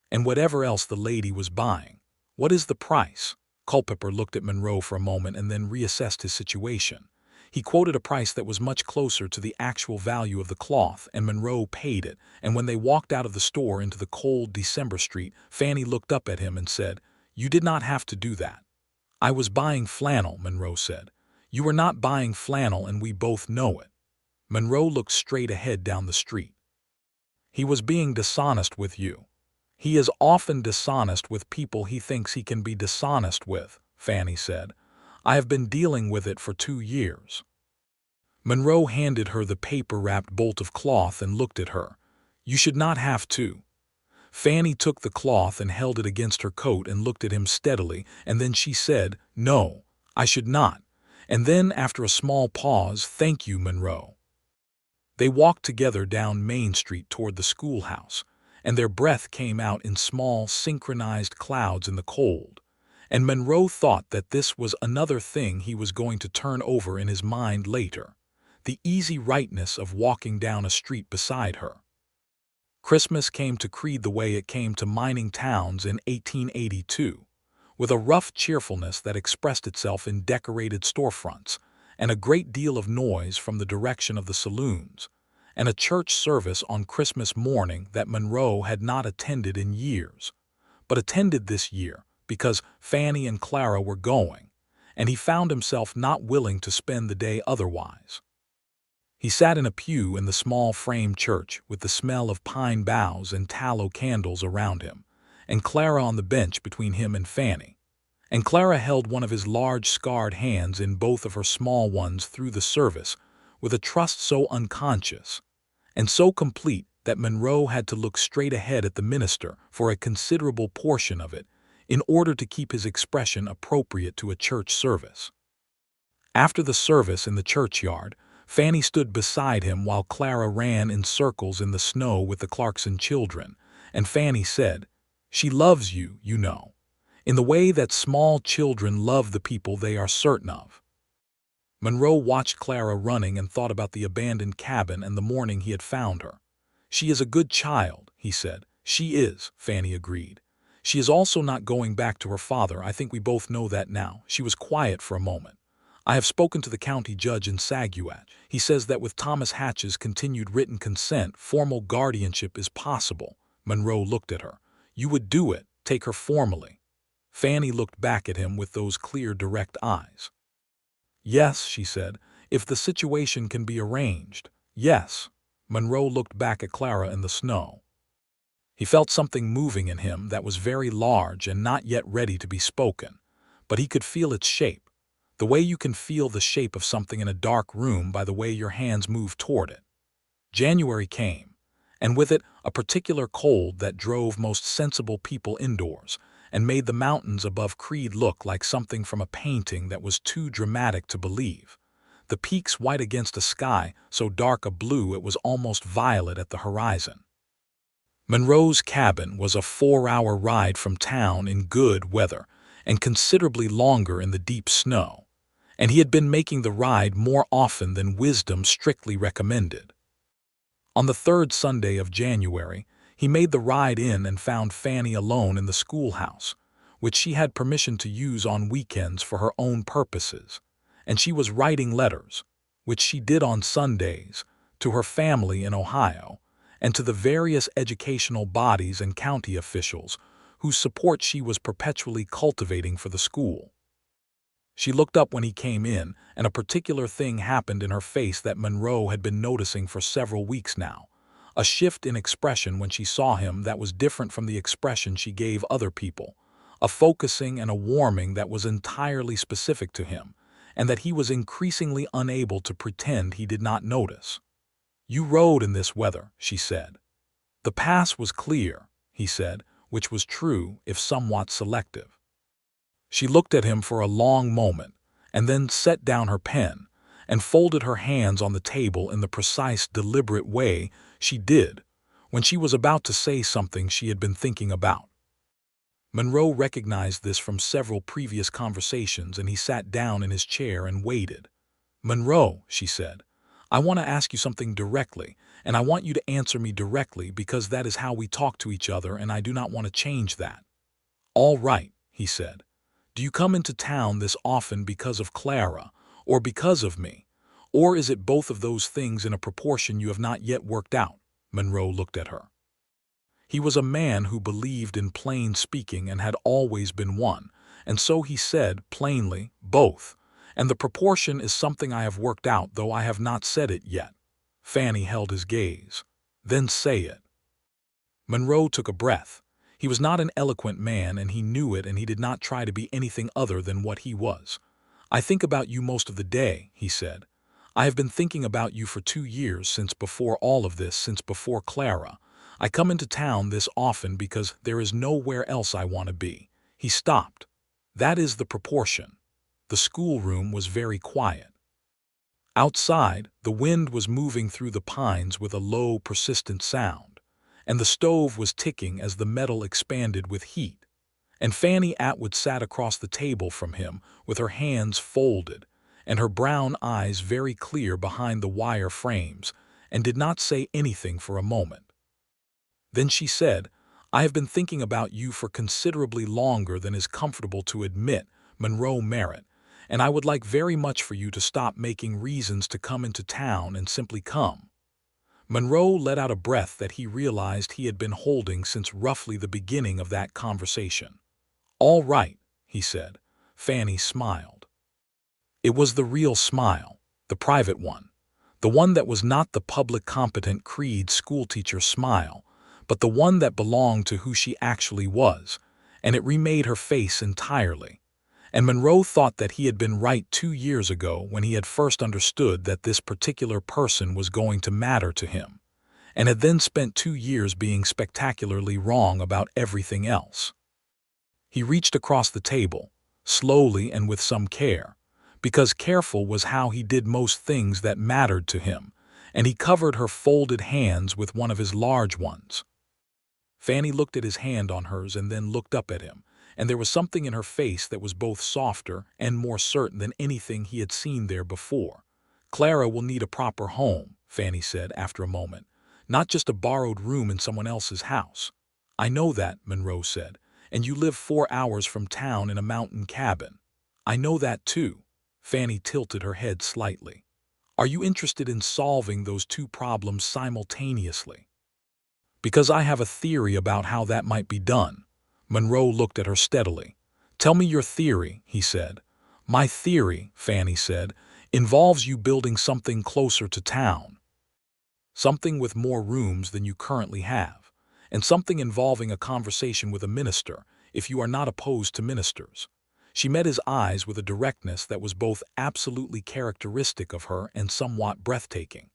And whatever else the lady was buying. What is the price?" Culpepper looked at Monroe for a moment and then reassessed his situation. He quoted a price that was much closer to the actual value of the cloth, and Monroe paid it, and when they walked out of the store into the cold December street, Fannie looked up at him and said, "You did not have to do that." "I was buying flannel," Monroe said. "You were not buying flannel, and we both know it." Monroe looked straight ahead down the street. "He was being dishonest with you. He is often dishonest with people he thinks he can be dishonest with," Fannie said. "I have been dealing with it for 2 years." Monroe handed her the paper-wrapped bolt of cloth and looked at her. "You should not have to." Fannie took the cloth and held it against her coat and looked at him steadily, and then she said, "No, I should not." And then, after a small pause, "Thank you, Monroe." They walked together down Main Street toward the schoolhouse, and their breath came out in small, synchronized clouds in the cold. And Monroe thought that this was another thing he was going to turn over in his mind later, the easy rightness of walking down a street beside her. Christmas came to Creede the way it came to mining towns in 1882, with a rough cheerfulness that expressed itself in decorated storefronts, and a great deal of noise from the direction of the saloons, and a church service on Christmas morning that Monroe had not attended in years, but attended this year because Fannie and Clara were going, and he found himself not willing to spend the day otherwise. He sat in a pew in the small frame church with the smell of pine boughs and tallow candles around him, and Clara on the bench between him and Fannie. And Clara held one of his large scarred hands in both of her small ones through the service, with a trust so unconscious and so complete that Monroe had to look straight ahead at the minister for a considerable portion of it in order to keep his expression appropriate to a church service. After the service in the churchyard, Fannie stood beside him while Clara ran in circles in the snow with the Clarkson children, and Fannie said, "She loves you, you know, in the way that small children love the people they are certain of." Monroe watched Clara running and thought about the abandoned cabin and the morning he had found her. "She is a good child," he said. "She is," Fannie agreed. "She is also not going back to her father. I think we both know that now." She was quiet for a moment. "I have spoken to the county judge in Saguat. He says that with Thomas Hatch's continued written consent, formal guardianship is possible." Monroe looked at her. "You would do it, take her formally?" Fannie looked back at him with those clear, direct eyes. "Yes," she said, "if the situation can be arranged. Yes." Monroe looked back at Clara in the snow. He felt something moving in him that was very large and not yet ready to be spoken, but he could feel its shape, the way you can feel the shape of something in a dark room by the way your hands move toward it. January came, and with it a particular cold that drove most sensible people indoors and made the mountains above Creede look like something from a painting that was too dramatic to believe, the peaks white against a sky so dark a blue it was almost violet at the horizon. Monroe's cabin was a 4-hour ride from town in good weather and considerably longer in the deep snow, and he had been making the ride more often than wisdom strictly recommended. On the third Sunday of January, he made the ride in and found Fannie alone in the schoolhouse, which she had permission to use on weekends for her own purposes, and she was writing letters, which she did on Sundays, to her family in Ohio, and to the various educational bodies and county officials whose support she was perpetually cultivating for the school. She looked up when he came in, and a particular thing happened in her face that Monroe had been noticing for several weeks now, a shift in expression when she saw him that was different from the expression she gave other people, a focusing and a warming that was entirely specific to him, and that he was increasingly unable to pretend he did not notice. "You rode in this weather," she said. "The pass was clear," he said, which was true if somewhat selective. She looked at him for a long moment, and then set down her pen and folded her hands on the table in the precise, deliberate way she did when she was about to say something she had been thinking about. Monroe recognized this from several previous conversations, and he sat down in his chair and waited. "Monroe," she said, "I want to ask you something directly, and I want you to answer me directly because that is how we talk to each other, and I do not want to change that." "All right," he said. "Do you come into town this often because of Clara, or because of me? Or is it both of those things in a proportion you have not yet worked out?" Monroe looked at her. He was a man who believed in plain speaking and had always been one, and so he said plainly, "Both. And the proportion is something I have worked out, though I have not said it yet." Fannie held his gaze. "Then say it." Monroe took a breath. He was not an eloquent man, and he knew it, and he did not try to be anything other than what he was. "I think about you most of the day," he said. I have been thinking about you for 2 years since before all of this, since before Clara. I come into town this often because there is nowhere else I want to be." He stopped. That is the proportion. The schoolroom was very quiet. Outside, the wind was moving through the pines with a low, persistent sound, and the stove was ticking as the metal expanded with heat. And Fannie Atwood sat across the table from him with her hands folded and her brown eyes very clear behind the wire frames, and did not say anything for a moment. Then she said, "I have been thinking about you for considerably longer than is comfortable to admit, Monroe Merritt, and I would like very much for you to stop making reasons to come into town and simply come." Monroe let out a breath that he realized he had been holding since roughly the beginning of that conversation. "All right," he said. Fannie smiled. It was the real smile, the private one, the one that was not the public competent Creede schoolteacher smile, but the one that belonged to who she actually was, and it remade her face entirely. And Monroe thought that he had been right 2 years ago when he had first understood that this particular person was going to matter to him, and had then spent 2 years being spectacularly wrong about everything else. He reached across the table, slowly and with some care, because careful was how he did most things that mattered to him, and he covered her folded hands with one of his large ones. Fannie looked at his hand on hers and then looked up at him, and there was something in her face that was both softer and more certain than anything he had seen there before. "Clara will need a proper home," Fannie said after a moment, "not just a borrowed room in someone else's house." "I know that," Monroe said, "and you live 4 hours from town in a mountain cabin." "I know that too." Fannie tilted her head slightly. "Are you interested in solving those two problems simultaneously?" "Because I have a theory about how that might be done." Monroe looked at her steadily. "Tell me your theory," he said. "My theory," Fannie said, "involves you building something closer to town. Something with more rooms than you currently have, and something involving a conversation with a minister, if you are not opposed to ministers." She met his eyes with a directness that was both absolutely characteristic of her and somewhat breathtaking.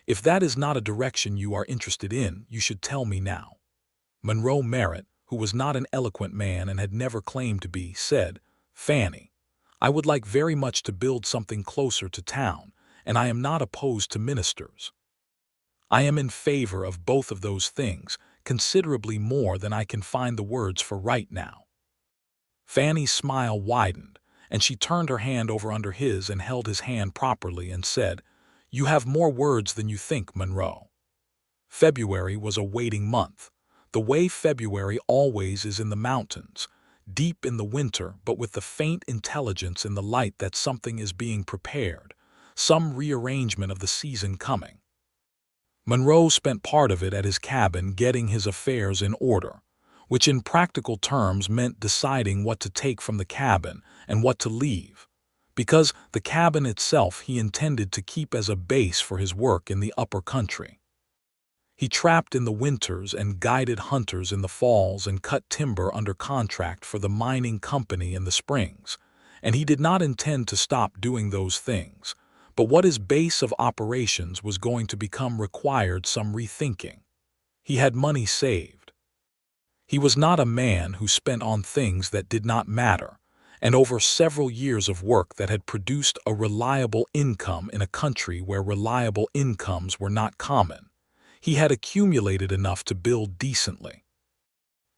"If that is not a direction you are interested in, you should tell me now." Monroe Merritt, who was not an eloquent man and had never claimed to be, said, "Fannie, I would like very much to build something closer to town, and I am not opposed to ministers. I am in favor of both of those things, considerably more than I can find the words for right now." Fannie's smile widened, and she turned her hand over under his and held his hand properly and said, "You have more words than you think, Monroe." February was a waiting month, the way February always is in the mountains, deep in the winter but with the faint intelligence in the light that something is being prepared, some rearrangement of the season coming. Monroe spent part of it at his cabin getting his affairs in order, which in practical terms meant deciding what to take from the cabin and what to leave, because the cabin itself he intended to keep as a base for his work in the upper country. He trapped in the winters and guided hunters in the falls and cut timber under contract for the mining company in the springs, and he did not intend to stop doing those things, but what his base of operations was going to become required some rethinking. He had money saved. He was not a man who spent on things that did not matter, and over several years of work that had produced a reliable income in a country where reliable incomes were not common, he had accumulated enough to build decently.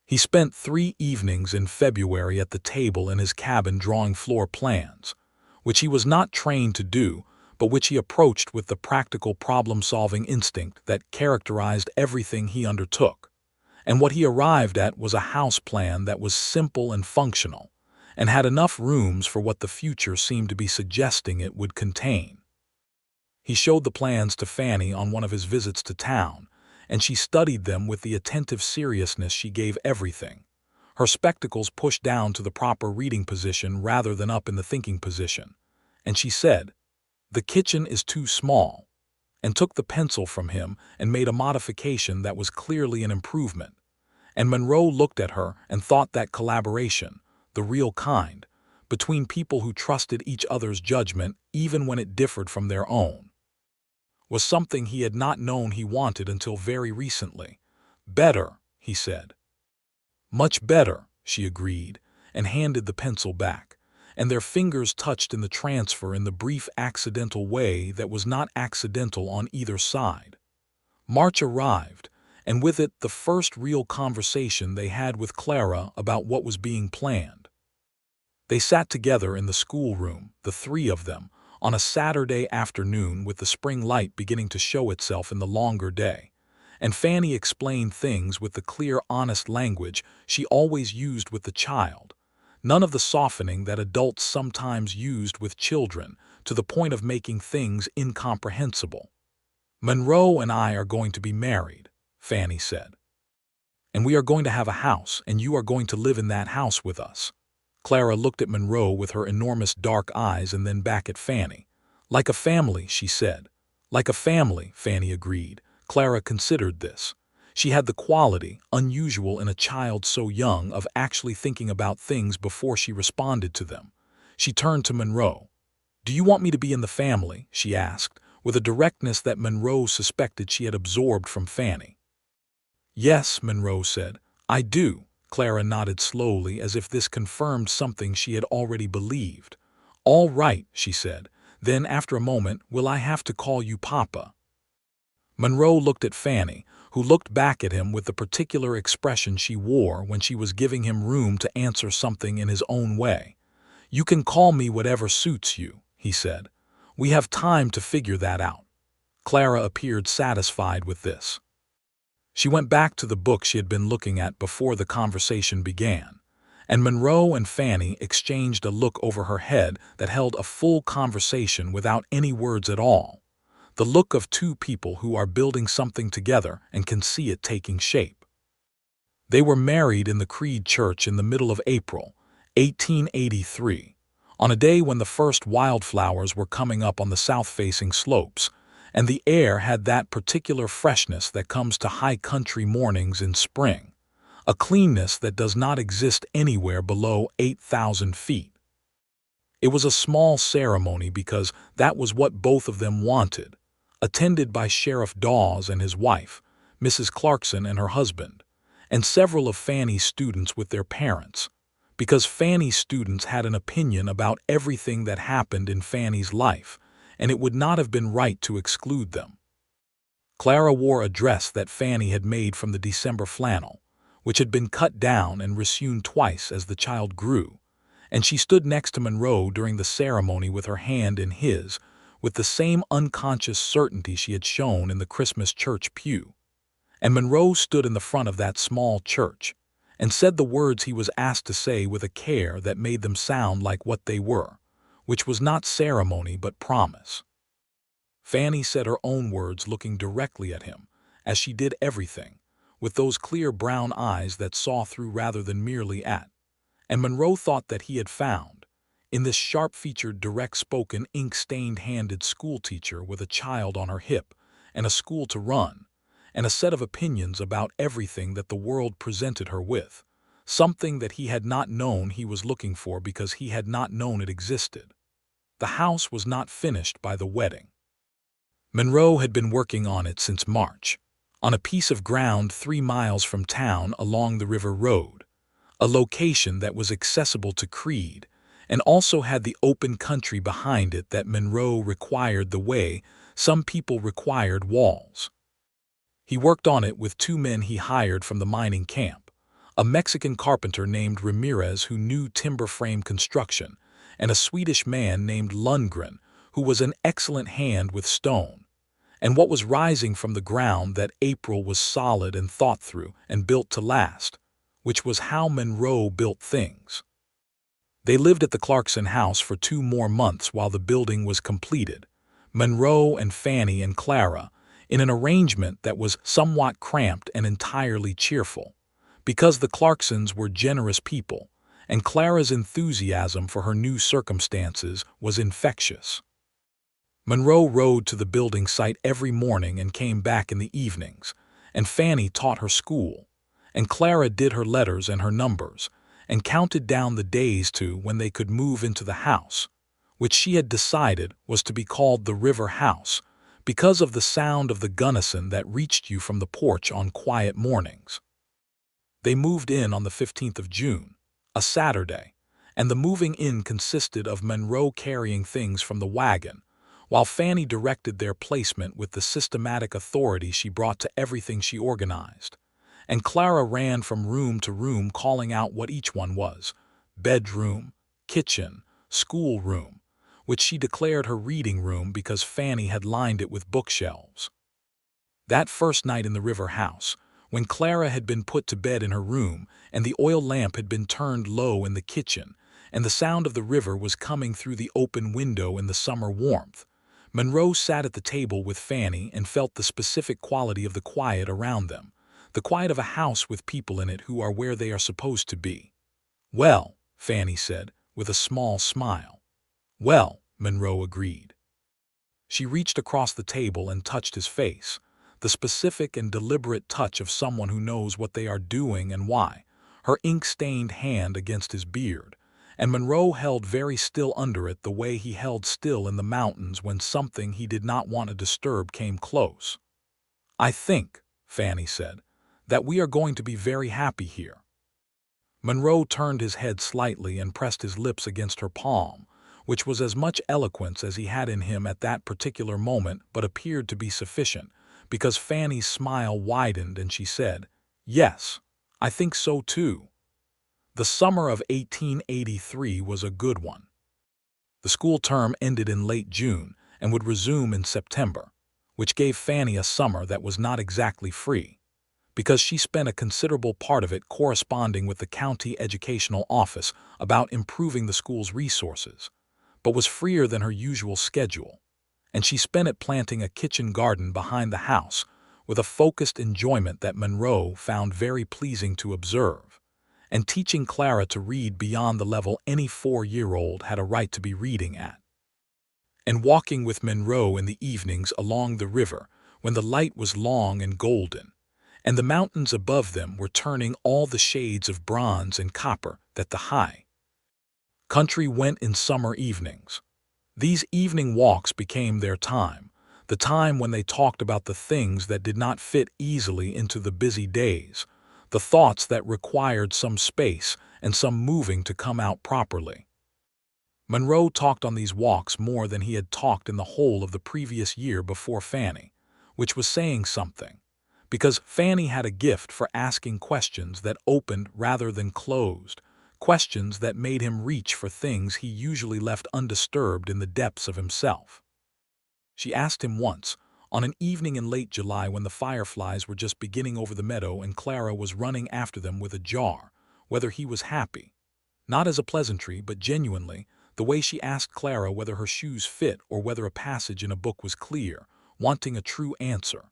He spent 3 evenings in February at the table in his cabin drawing floor plans, which he was not trained to do, but which he approached with the practical problem-solving instinct that characterized everything he undertook. And what he arrived at was a house plan that was simple and functional, and had enough rooms for what the future seemed to be suggesting it would contain. He showed the plans to Fannie on one of his visits to town, and she studied them with the attentive seriousness she gave everything, her spectacles pushed down to the proper reading position rather than up in the thinking position. And she said, "The kitchen is too small," and took the pencil from him and made a modification that was clearly an improvement. And Monroe looked at her and thought that collaboration, the real kind, between people who trusted each other's judgment even when it differed from their own, was something he had not known he wanted until very recently. "Better," he said. "Much better," she agreed, and handed the pencil back, and their fingers touched in the transfer in the brief accidental way that was not accidental on either side. March arrived, and with it the first real conversation they had with Clara about what was being planned. They sat together in the schoolroom, the three of them, on a Saturday afternoon with the spring light beginning to show itself in the longer day, and Fannie explained things with the clear, honest language she always used with the child, none of the softening that adults sometimes used with children to the point of making things incomprehensible. "Monroe and I are going to be married," Fannie said. "And we are going to have a house, and you are going to live in that house with us." Clara looked at Monroe with her enormous dark eyes and then back at Fannie. "Like a family," she said. "Like a family," Fannie agreed. Clara considered this. She had the quality, unusual in a child so young, of actually thinking about things before she responded to them. She turned to Monroe. "Do you want me to be in the family?" she asked, with a directness that Monroe suspected she had absorbed from Fannie. "Yes," Monroe said. "I do." Clara nodded slowly, as if this confirmed something she had already believed. "All right," she said. Then, after a moment, "Will I have to call you Papa?" Monroe looked at Fannie, who looked back at him with the particular expression she wore when she was giving him room to answer something in his own way. "You can call me whatever suits you," he said. "We have time to figure that out." Clara appeared satisfied with this. She went back to the book she had been looking at before the conversation began, and Monroe and Fannie exchanged a look over her head that held a full conversation without any words at all, the look of two people who are building something together and can see it taking shape. They were married in the Creede church in the middle of April, 1883, on a day when the first wildflowers were coming up on the south-facing slopes, and the air had that particular freshness that comes to high country mornings in spring, a cleanness that does not exist anywhere below 8,000 feet. It was a small ceremony because that was what both of them wanted, attended by Sheriff Dawes and his wife, Mrs. Clarkson and her husband, and several of Fannie's students with their parents, because Fannie's students had an opinion about everything that happened in Fannie's life, and it would not have been right to exclude them. Clara wore a dress that Fannie had made from the December flannel, which had been cut down and resewn twice as the child grew, and she stood next to Monroe during the ceremony with her hand in his, with the same unconscious certainty she had shown in the Christmas church pew. And Monroe stood in the front of that small church, and said the words he was asked to say with a care that made them sound like what they were, which was not ceremony but promise. Fannie said her own words looking directly at him, as she did everything, with those clear brown eyes that saw through rather than merely at, and Monroe thought that he had found, in this sharp-featured, direct-spoken, ink-stained-handed schoolteacher with a child on her hip and a school to run, and a set of opinions about everything that the world presented her with, something that he had not known he was looking for because he had not known it existed. The house was not finished by the wedding. Monroe had been working on it since March, on a piece of ground 3 miles from town along the river road, a location that was accessible to Creede and also had the open country behind it that Monroe required the way some people required walls. He worked on it with 2 men he hired from the mining camp, a Mexican carpenter named Ramirez who knew timber frame construction, and a Swedish man named Lundgren who was an excellent hand with stone, and what was rising from the ground that April was solid and thought through and built to last, which was how Monroe built things. They lived at the Clarkson house for 2 more months while the building was completed, Monroe and Fannie and Clara, in an arrangement that was somewhat cramped and entirely cheerful, because the Clarksons were generous people, and Clara's enthusiasm for her new circumstances was infectious. Monroe rode to the building site every morning and came back in the evenings, and Fannie taught her school, and Clara did her letters and her numbers, and counted down the days to when they could move into the house, which she had decided was to be called the River House, because of the sound of the gunnison that reached you from the porch on quiet mornings. They moved in on the 15th of June, a Saturday, and the moving in consisted of Monroe carrying things from the wagon, while Fannie directed their placement with the systematic authority she brought to everything she organized. And Clara ran from room to room calling out what each one was: bedroom, kitchen, schoolroom, which she declared her reading room because Fannie had lined it with bookshelves. That first night in the river house, when Clara had been put to bed in her room and the oil lamp had been turned low in the kitchen, and the sound of the river was coming through the open window in the summer warmth, Monroe sat at the table with Fannie and felt the specific quality of the quiet around them, the quiet of a house with people in it who are where they are supposed to be. "Well," Fannie said, with a small smile. "Well," Monroe agreed. She reached across the table and touched his face, the specific and deliberate touch of someone who knows what they are doing and why, her ink-stained hand against his beard, and Monroe held very still under it the way he held still in the mountains when something he did not want to disturb came close. "I think," Fannie said, "that we are going to be very happy here." Monroe turned his head slightly and pressed his lips against her palm, which was as much eloquence as he had in him at that particular moment but appeared to be sufficient, because Fannie's smile widened and she said, "Yes, I think so too." The summer of 1883 was a good one. The school term ended in late June and would resume in September, which gave Fannie a summer that was not exactly free, because she spent a considerable part of it corresponding with the county educational office about improving the school's resources, but was freer than her usual schedule, and she spent it planting a kitchen garden behind the house with a focused enjoyment that Monroe found very pleasing to observe, and teaching Clara to read beyond the level any 4-year-old had a right to be reading at, and walking with Monroe in the evenings along the river when the light was long and golden, and the mountains above them were turning all the shades of bronze and copper that the high country went in summer evenings. These evening walks became their time, the time when they talked about the things that did not fit easily into the busy days, the thoughts that required some space and some moving to come out properly. Monroe talked on these walks more than he had talked in the whole of the previous year before Fannie, which was saying something, because Fannie had a gift for asking questions that opened rather than closed, questions that made him reach for things he usually left undisturbed in the depths of himself. She asked him once, on an evening in late July when the fireflies were just beginning over the meadow and Clara was running after them with a jar, whether he was happy, not as a pleasantry but genuinely, the way she asked Clara whether her shoes fit or whether a passage in a book was clear, wanting a true answer.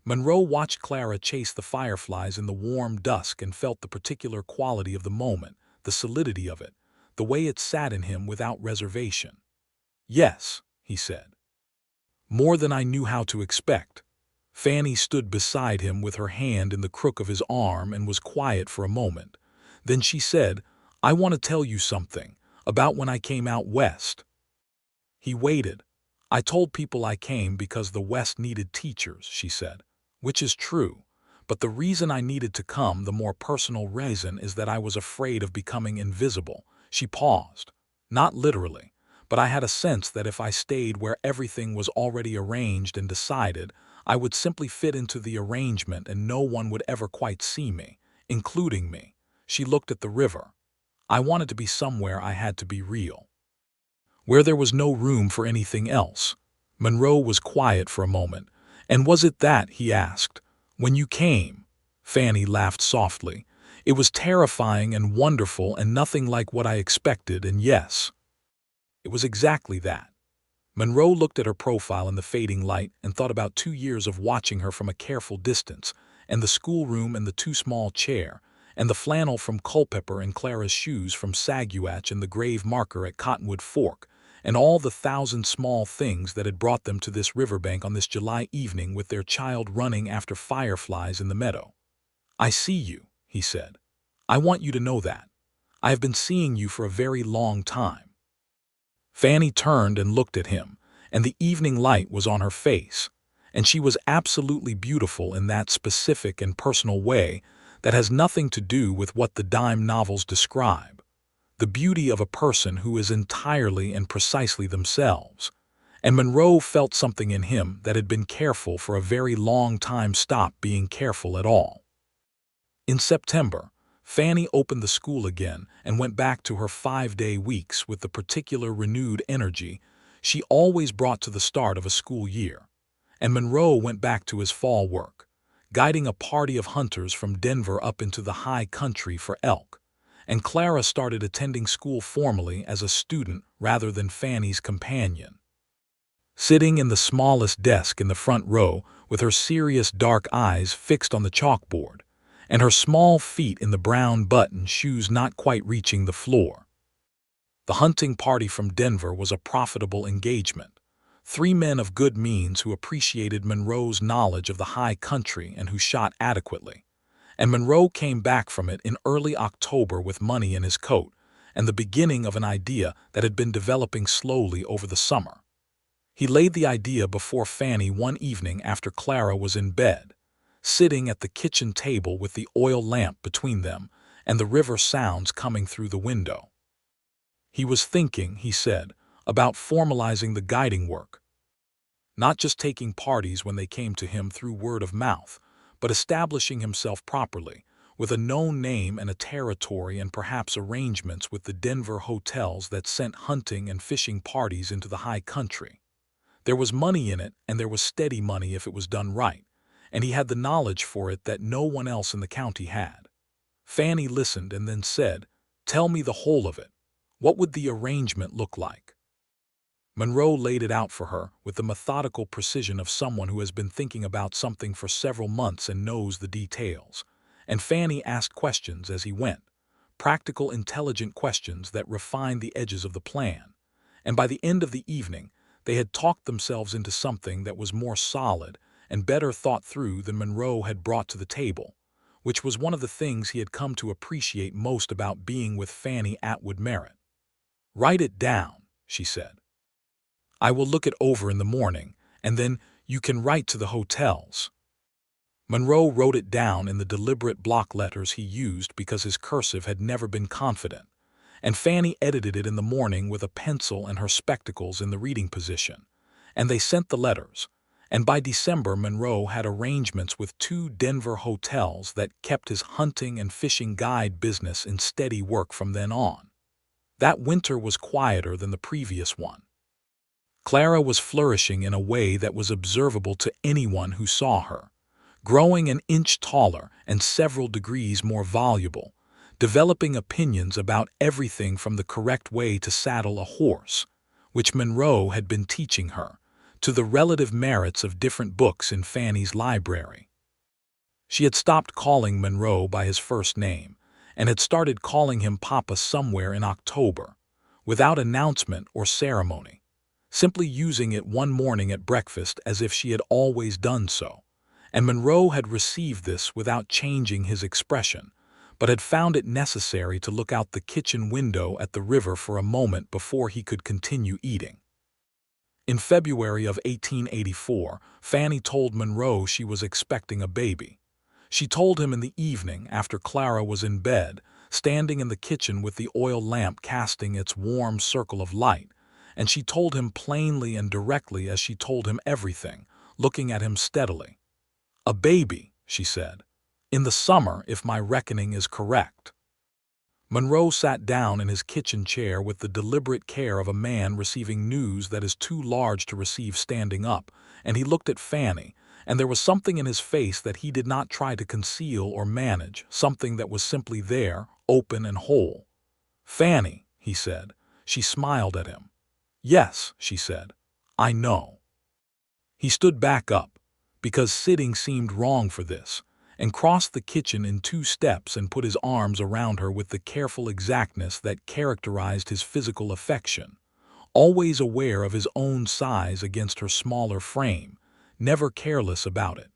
Monroe watched Clara chase the fireflies in the warm dusk and felt the particular quality of the moment, the solidity of it, the way it sat in him without reservation. "Yes," he said. "More than I knew how to expect." Fannie stood beside him with her hand in the crook of his arm and was quiet for a moment. Then she said, "I want to tell you something about when I came out west." He waited. "I told people I came because the West needed teachers," she said, "which is true. But the reason I needed to come, the more personal reason, is that I was afraid of becoming invisible." She paused. "Not literally, but I had a sense that if I stayed where everything was already arranged and decided, I would simply fit into the arrangement and no one would ever quite see me, including me." She looked at the river. "I wanted to be somewhere I had to be real, where there was no room for anything else." Monroe was quiet for a moment. "And was it that," he asked, "when you came?" Fannie laughed softly. "It was terrifying and wonderful and nothing like what I expected, and yes, it was exactly that." Monroe looked at her profile in the fading light and thought about 2 years of watching her from a careful distance, and the schoolroom and the too small chair, and the flannel from Culpeper and Clara's shoes from Saguach and the grave marker at Cottonwood Fork, and all the thousand small things that had brought them to this riverbank on this July evening with their child running after fireflies in the meadow. "I see you," he said. "I want you to know that. I have been seeing you for a very long time." Fannie turned and looked at him, and the evening light was on her face, and she was absolutely beautiful in that specific and personal way that has nothing to do with what the dime novels describe. The beauty of a person who is entirely and precisely themselves. And Monroe felt something in him that had been careful for a very long time stop being careful at all. In September, Fannie opened the school again and went back to her 5-day weeks with the particular renewed energy she always brought to the start of a school year. And Monroe went back to his fall work, guiding a party of hunters from Denver up into the high country for elk. And Clara started attending school formally as a student rather than Fannie's companion. Sitting in the smallest desk in the front row with her serious dark eyes fixed on the chalkboard, and her small feet in the brown button shoes not quite reaching the floor. The hunting party from Denver was a profitable engagement. 3 men of good means who appreciated Monroe's knowledge of the high country and who shot adequately. And Monroe came back from it in early October with money in his coat and the beginning of an idea that had been developing slowly over the summer. He laid the idea before Fannie one evening after Clara was in bed, sitting at the kitchen table with the oil lamp between them and the river sounds coming through the window. He was thinking, he said, about formalizing the guiding work. Not just taking parties when they came to him through word of mouth, but establishing himself properly, with a known name and a territory and perhaps arrangements with the Denver hotels that sent hunting and fishing parties into the high country. There was money in it, and there was steady money if it was done right, and he had the knowledge for it that no one else in the county had. Fannie listened and then said, "Tell me the whole of it. What would the arrangement look like?" Monroe laid it out for her with the methodical precision of someone who has been thinking about something for several months and knows the details. And Fannie asked questions as he went, practical, intelligent questions that refined the edges of the plan. And by the end of the evening, they had talked themselves into something that was more solid and better thought through than Monroe had brought to the table, which was one of the things he had come to appreciate most about being with Fannie Atwood Merritt. "Write it down," she said. "I will look it over in the morning, and then you can write to the hotels." Monroe wrote it down in the deliberate block letters he used because his cursive had never been confident, and Fannie edited it in the morning with a pencil and her spectacles in the reading position, and they sent the letters. And by December, Monroe had arrangements with 2 Denver hotels that kept his hunting and fishing guide business in steady work from then on. That winter was quieter than the previous one. Clara was flourishing in a way that was observable to anyone who saw her, growing an inch taller and several degrees more voluble, developing opinions about everything from the correct way to saddle a horse, which Monroe had been teaching her, to the relative merits of different books in Fannie's library. She had stopped calling Monroe by his first name and had started calling him Papa somewhere in October, without announcement or ceremony, simply using it one morning at breakfast as if she had always done so. And Monroe had received this without changing his expression, but had found it necessary to look out the kitchen window at the river for a moment before he could continue eating. In February of 1884, Fannie told Monroe she was expecting a baby. She told him in the evening after Clara was in bed, standing in the kitchen with the oil lamp casting its warm circle of light, and she told him plainly and directly as she told him everything, looking at him steadily. "A baby," she said, "in the summer if my reckoning is correct." Monroe sat down in his kitchen chair with the deliberate care of a man receiving news that is too large to receive standing up, and he looked at Fannie, and there was something in his face that he did not try to conceal or manage, something that was simply there, open and whole. "Fannie," he said. She smiled at him. "Yes," she said, "I know." He stood back up, because sitting seemed wrong for this, and crossed the kitchen in 2 steps and put his arms around her with the careful exactness that characterized his physical affection, always aware of his own size against her smaller frame, never careless about it.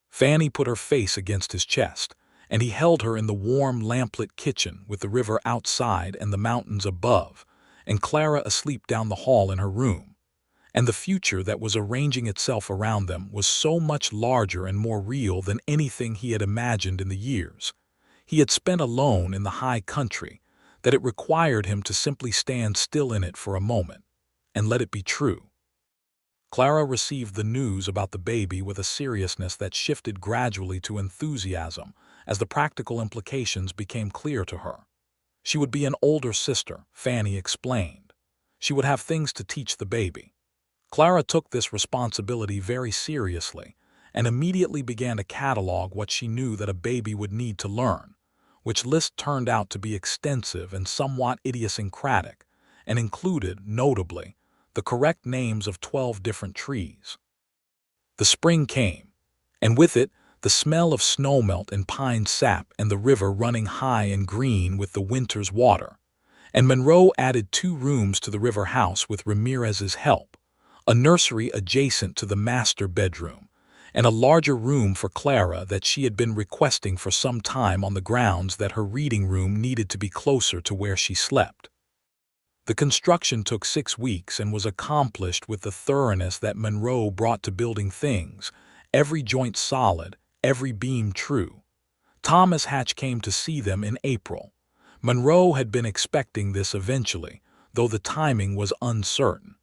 Fannie put her face against his chest, and he held her in the warm lamplit kitchen with the river outside and the mountains above, and Clara asleep down the hall in her room. and the future that was arranging itself around them was so much larger and more real than anything he had imagined in the years he had spent alone in the high country, that it required him to simply stand still in it for a moment and let it be true. Clara received the news about the baby with a seriousness that shifted gradually to enthusiasm as the practical implications became clear to her. She would be an older sister, Fannie explained. She would have things to teach the baby. Clara took this responsibility very seriously and immediately began to catalog what she knew that a baby would need to learn, which list turned out to be extensive and somewhat idiosyncratic, and included, notably, the correct names of 12 different trees. The spring came, and with it, the smell of snowmelt and pine sap and the river running high and green with the winter's water. And Monroe added 2 rooms to the river house with Ramirez's help, a nursery adjacent to the master bedroom, and a larger room for Clara that she had been requesting for some time on the grounds that her reading room needed to be closer to where she slept. The construction took 6 weeks and was accomplished with the thoroughness that Monroe brought to building things, every joint solid, every beam true. Thomas Hatch came to see them in April. Monroe had been expecting this eventually, though the timing was uncertain.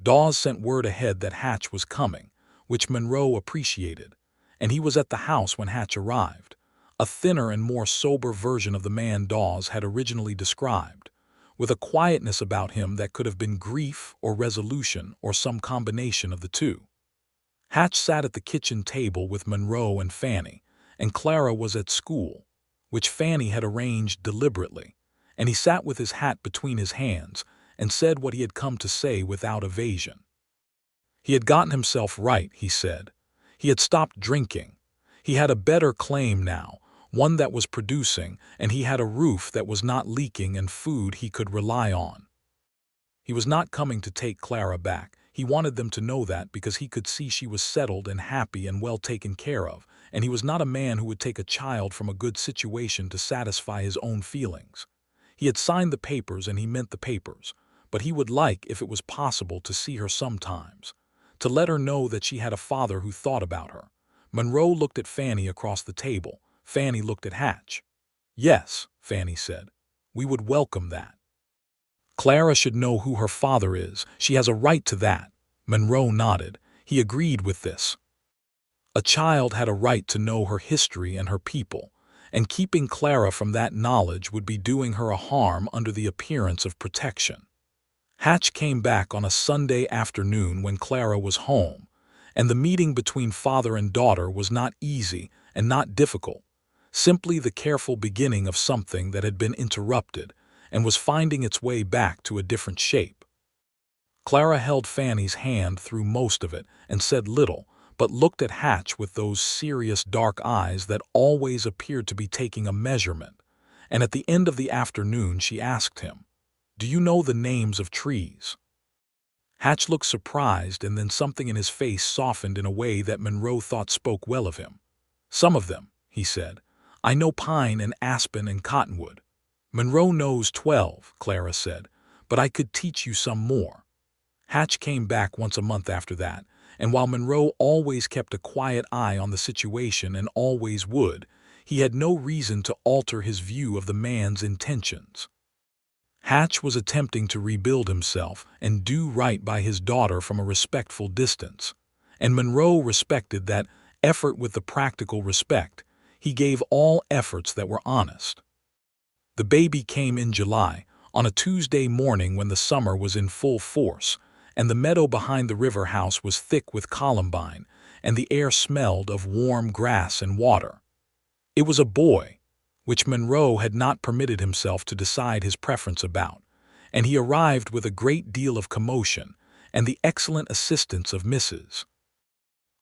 Dawes sent word ahead that Hatch was coming, which Monroe appreciated, and he was at the house when Hatch arrived, a thinner and more sober version of the man Dawes had originally described, with a quietness about him that could have been grief or resolution or some combination of the two. Hatch sat at the kitchen table with Monroe and Fannie, and Clara was at school, which Fannie had arranged deliberately, and he sat with his hat between his hands and said what he had come to say without evasion. He had gotten himself right, he said. He had stopped drinking. He had a better claim now, one that was producing, and he had a roof that was not leaking and food he could rely on. He was not coming to take Clara back. He wanted them to know that because he could see she was settled and happy and well taken care of, and he was not a man who would take a child from a good situation to satisfy his own feelings. He had signed the papers and he meant the papers, but he would like, if it was possible, to see her sometimes, to let her know that she had a father who thought about her. Monroe looked at Fannie across the table. Fannie looked at Hatch. "Yes," Fannie said, "we would welcome that. Clara should know who her father is. She has a right to that." Monroe nodded. He agreed with this. A child had a right to know her history and her people, and keeping Clara from that knowledge would be doing her a harm under the appearance of protection. Hatch came back on a Sunday afternoon when Clara was home, and the meeting between father and daughter was not easy and not difficult, simply the careful beginning of something that had been interrupted and was finding its way back to a different shape. Clara held Fannie's hand through most of it and said little, but looked at Hatch with those serious dark eyes that always appeared to be taking a measurement, and at the end of the afternoon she asked him, "Do you know the names of trees?" Hatch looked surprised, and then something in his face softened in a way that Monroe thought spoke well of him. "Some of them," he said. "I know pine and aspen and cottonwood." "Monroe knows 12, Clara said, "but I could teach you some more." Hatch came back once a month after that, and while Monroe always kept a quiet eye on the situation and always would, he had no reason to alter his view of the man's intentions. Hatch was attempting to rebuild himself and do right by his daughter from a respectful distance, and Monroe respected that effort with the practical respect he gave all efforts that were honest. The baby came in July, on a Tuesday morning when the summer was in full force, and the meadow behind the river house was thick with columbine, and the air smelled of warm grass and water. It was a boy, which Monroe had not permitted himself to decide his preference about, and he arrived with a great deal of commotion and the excellent assistance of Mrs.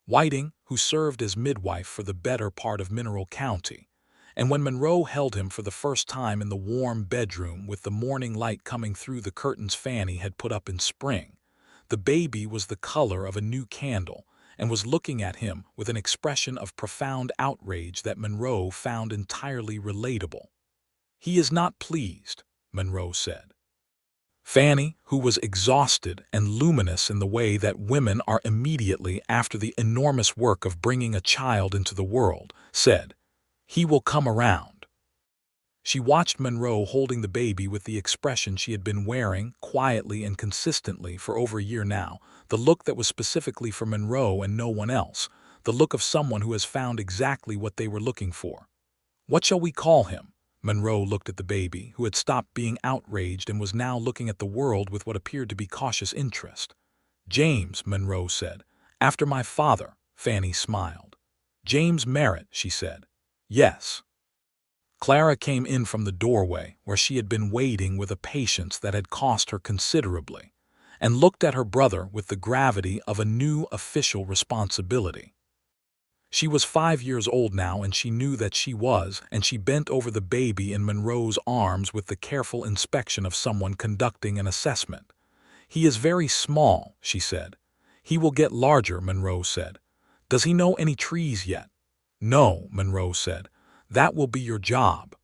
Whiting, who served as midwife for the better part of Mineral County, and when Monroe held him for the first time in the warm bedroom with the morning light coming through the curtains Fannie had put up in spring, the baby was the color of a new candle and was looking at him with an expression of profound outrage that Monroe found entirely relatable. "He is not pleased," Monroe said. Fannie, who was exhausted and luminous in the way that women are immediately after the enormous work of bringing a child into the world, said, "He will come around." She watched Monroe holding the baby with the expression she had been wearing quietly and consistently for over a year now, the look that was specifically for Monroe and no one else, the look of someone who has found exactly what they were looking for. "What shall we call him?" Monroe looked at the baby, who had stopped being outraged and was now looking at the world with what appeared to be cautious interest. "James," Monroe said. "After my father." Fannie smiled. "James Merritt," she said. "Yes." Clara came in from the doorway, where she had been waiting with a patience that had cost her considerably, and looked at her brother with the gravity of a new official responsibility. She was 5 years old now, and she knew that she was, and she bent over the baby in Monroe's arms with the careful inspection of someone conducting an assessment. "He is very small," she said. "He will get larger," Monroe said. "Does he know any trees yet?" "No," Monroe said. "That will be your job."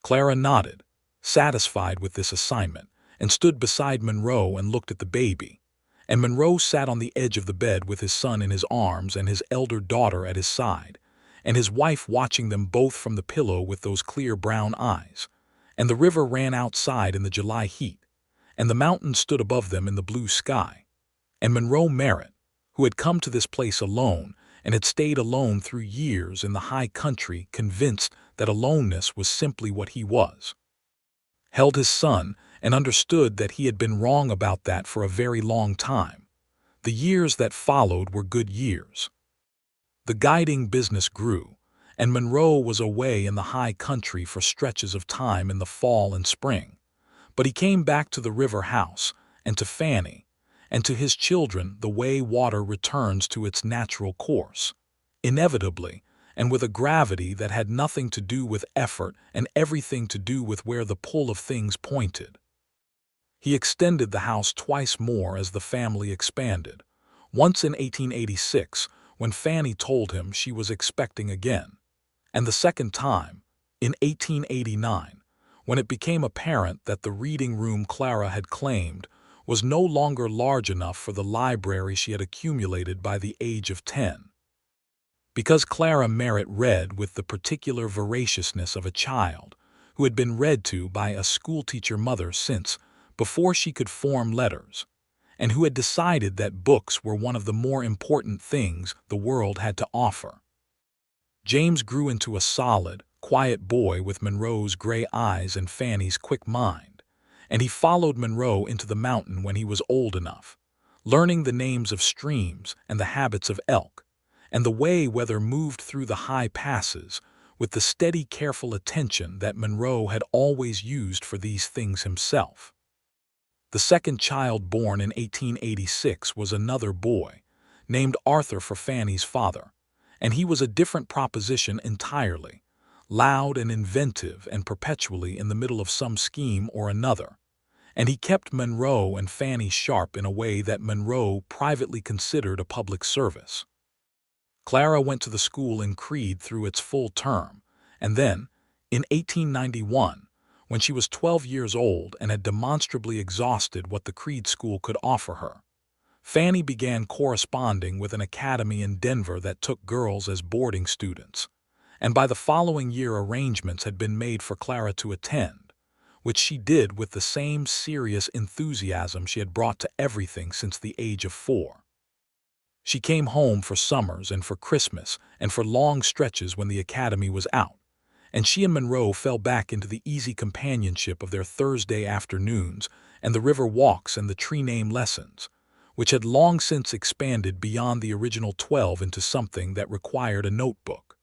Clara nodded, satisfied with this assignment, and stood beside Monroe and looked at the baby. And Monroe sat on the edge of the bed with his son in his arms and his elder daughter at his side, and his wife watching them both from the pillow with those clear brown eyes. And the river ran outside in the July heat, and the mountains stood above them in the blue sky. And Monroe Merritt, who had come to this place alone and had stayed alone through years in the high country, convinced that aloneness was simply what he was, held his son and understood that he had been wrong about that for a very long time. The years that followed were good years. The guiding business grew, and Monroe was away in the high country for stretches of time in the fall and spring. But he came back to the river house, and to Fannie, and to his children the way water returns to its natural course, inevitably, and with a gravity that had nothing to do with effort and everything to do with where the pull of things pointed. He extended the house twice more as the family expanded, once in 1886, when Fannie told him she was expecting again, and the second time, in 1889, when it became apparent that the reading room Clara had claimed was no longer large enough for the library she had accumulated by the age of 10. Because Clara Merritt read with the particular voraciousness of a child who had been read to by a schoolteacher mother since before she could form letters, and who had decided that books were one of the more important things the world had to offer. James grew into a solid, quiet boy with Monroe's gray eyes and Fannie's quick mind, and he followed Monroe into the mountain when he was old enough, learning the names of streams and the habits of elk, and the way weather moved through the high passes, with the steady, careful attention that Monroe had always used for these things himself. The second child, born in 1886, was another boy, named Arthur for Fannie's father, and he was a different proposition entirely, loud and inventive and perpetually in the middle of some scheme or another, and he kept Monroe and Fannie sharp in a way that Monroe privately considered a public service. Clara went to the school in Creede through its full term, and then, in 1891, when she was 12 years old and had demonstrably exhausted what the Creede school could offer her, Fannie began corresponding with an academy in Denver that took girls as boarding students, and by the following year arrangements had been made for Clara to attend, which she did with the same serious enthusiasm she had brought to everything since the age of 4. She came home for summers and for Christmas and for long stretches when the academy was out, and she and Monroe fell back into the easy companionship of their Thursday afternoons and the river walks and the tree name lessons, which had long since expanded beyond the original 12 into something that required a notebook.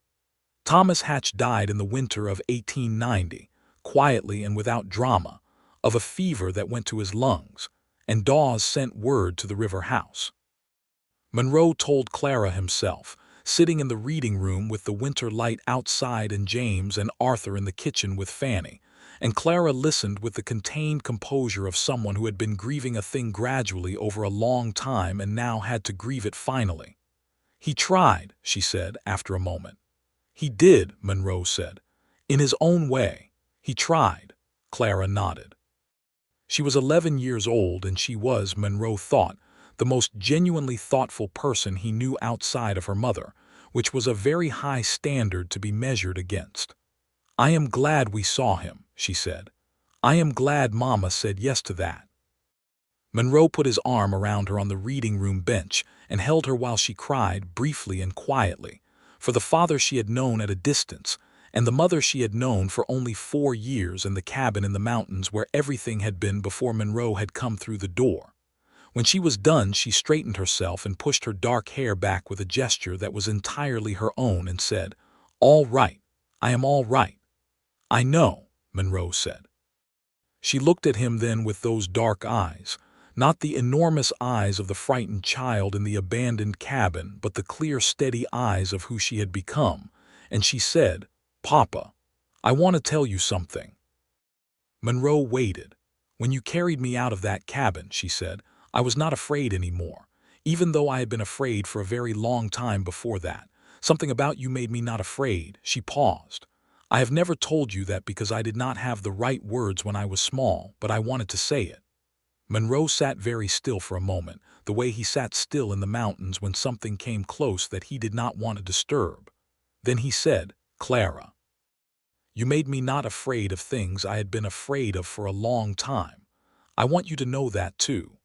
Thomas Hatch died in the winter of 1890, quietly and without drama, of a fever that went to his lungs, and Dawes sent word to the river house. Monroe told Clara himself, sitting in the reading room with the winter light outside and James and Arthur in the kitchen with Fannie, and Clara listened with the contained composure of someone who had been grieving a thing gradually over a long time and now had to grieve it finally. "He tried," she said after a moment. "He did," Monroe said. "In his own way. He tried." Clara nodded. She was 11 years old, and she was, Monroe thought, the most genuinely thoughtful person he knew outside of her mother, which was a very high standard to be measured against. "I am glad we saw him," she said. "I am glad Mama said yes to that." Monroe put his arm around her on the reading room bench and held her while she cried briefly and quietly, for the father she had known at a distance, and the mother she had known for only 4 years in the cabin in the mountains where everything had been before Monroe had come through the door. When she was done, she straightened herself and pushed her dark hair back with a gesture that was entirely her own and said, "All right, I am all right." "I know," Monroe said. She looked at him then with those dark eyes, not the enormous eyes of the frightened child in the abandoned cabin, but the clear, steady eyes of who she had become, and she said, "Papa, I want to tell you something." Monroe waited. "When you carried me out of that cabin," she said, "I was not afraid anymore, even though I had been afraid for a very long time before that. Something about you made me not afraid." She paused. "I have never told you that because I did not have the right words when I was small, but I wanted to say it." Monroe sat very still for a moment, the way he sat still in the mountains when something came close that he did not want to disturb. Then he said, "Clara, you made me not afraid of things I had been afraid of for a long time. I want you to know that too."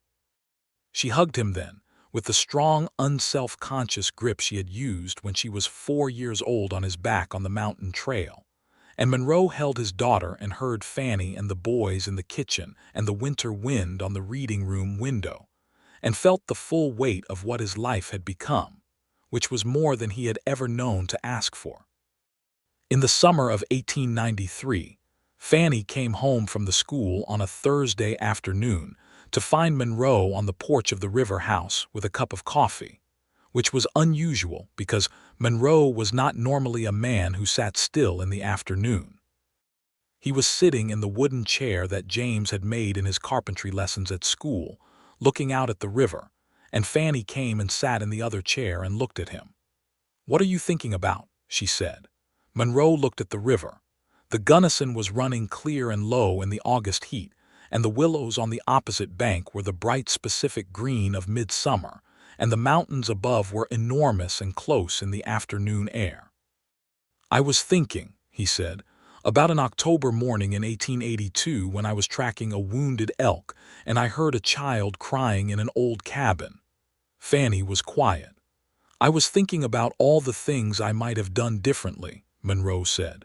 She hugged him then, with the strong, unself-conscious grip she had used when she was 4 years old on his back on the mountain trail. And Monroe held his daughter and heard Fannie and the boys in the kitchen and the winter wind on the reading room window, and felt the full weight of what his life had become, which was more than he had ever known to ask for. In the summer of 1893, Fannie came home from the school on a Thursday afternoon to find Monroe on the porch of the river house with a cup of coffee, which was unusual because Monroe was not normally a man who sat still in the afternoon. He was sitting in the wooden chair that James had made in his carpentry lessons at school, looking out at the river, and Fannie came and sat in the other chair and looked at him. "What are you thinking about?" she said. Monroe looked at the river. The Gunnison was running clear and low in the August heat, and the willows on the opposite bank were the bright specific green of midsummer, and the mountains above were enormous and close in the afternoon air. "I was thinking," he said, "about an October morning in 1882 when I was tracking a wounded elk and I heard a child crying in an old cabin." Fannie was quiet. "I was thinking about all the things I might have done differently," Monroe said.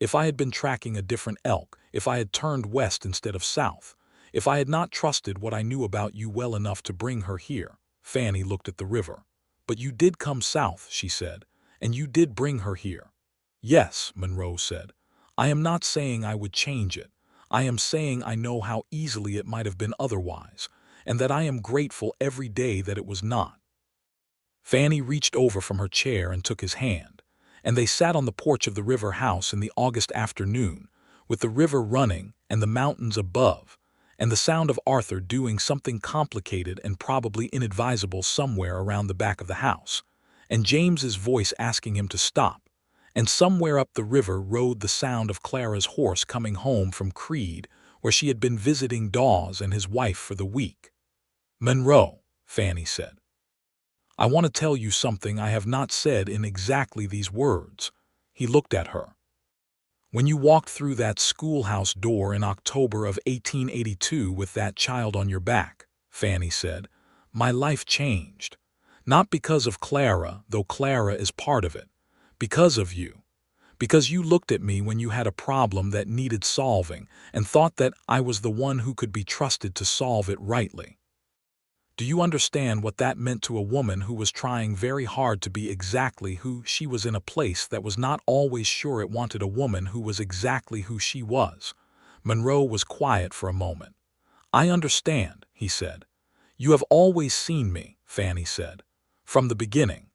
"If I had been tracking a different elk, if I had turned west instead of south, if I had not trusted what I knew about you well enough to bring her here." Fannie looked at the river. "But you did come south," she said, "and you did bring her here." "Yes," Monroe said. "I am not saying I would change it. I am saying I know how easily it might have been otherwise, and that I am grateful every day that it was not." Fannie reached over from her chair and took his hand, and they sat on the porch of the river house in the August afternoon, with the river running and the mountains above, and the sound of Arthur doing something complicated and probably inadvisable somewhere around the back of the house, and James's voice asking him to stop, and somewhere up the river rode the sound of Clara's horse coming home from Creede, where she had been visiting Dawes and his wife for the week. "Monroe," Fannie said, "I want to tell you something I have not said in exactly these words." He looked at her. "When you walked through that schoolhouse door in October of 1882 with that child on your back," Fannie said, "my life changed. Not because of Clara, though Clara is part of it. Because of you. Because you looked at me when you had a problem that needed solving and thought that I was the one who could be trusted to solve it rightly. Do you understand what that meant to a woman who was trying very hard to be exactly who she was in a place that was not always sure it wanted a woman who was exactly who she was?" Monroe was quiet for a moment. "I understand," he said. "You have always seen me," Fannie said, "from the beginning.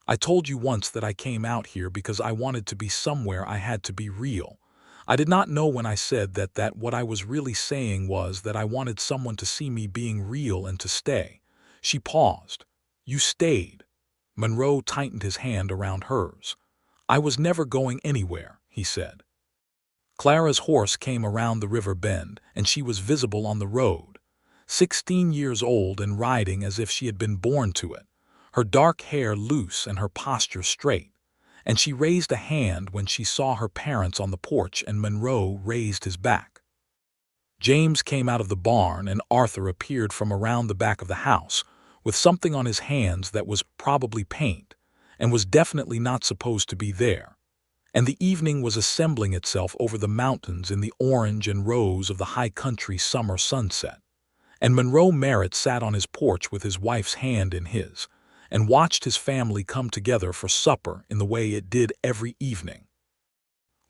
I told you once that I came out here because I wanted to be somewhere I had to be real. I did not know when I said that what I was really saying was that I wanted someone to see me being real and to stay." She paused. "You stayed." Monroe tightened his hand around hers. "I was never going anywhere," he said. Clara's horse came around the river bend, and she was visible on the road, 16 years old and riding as if she had been born to it, her dark hair loose and her posture straight, and she raised a hand when she saw her parents on the porch, and Monroe raised his back. James came out of the barn, and Arthur appeared from around the back of the house, with something on his hands that was probably paint, and was definitely not supposed to be there. And the evening was assembling itself over the mountains in the orange and rose of the high country summer sunset. And Monroe Merritt sat on his porch with his wife's hand in his, and watched his family come together for supper in the way it did every evening,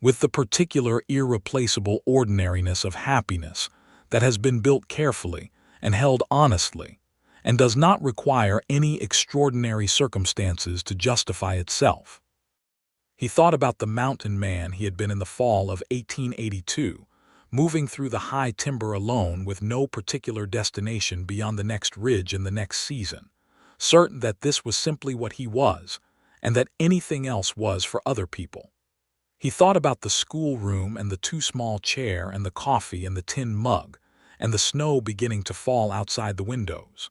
with the particular irreplaceable ordinariness of happiness that has been built carefully and held honestly, and does not require any extraordinary circumstances to justify itself. He thought about the mountain man he had been in the fall of 1882, moving through the high timber alone with no particular destination beyond the next ridge in the next season, certain that this was simply what he was, and that anything else was for other people. He thought about the schoolroom and the too small chair and the coffee and the tin mug, and the snow beginning to fall outside the windows.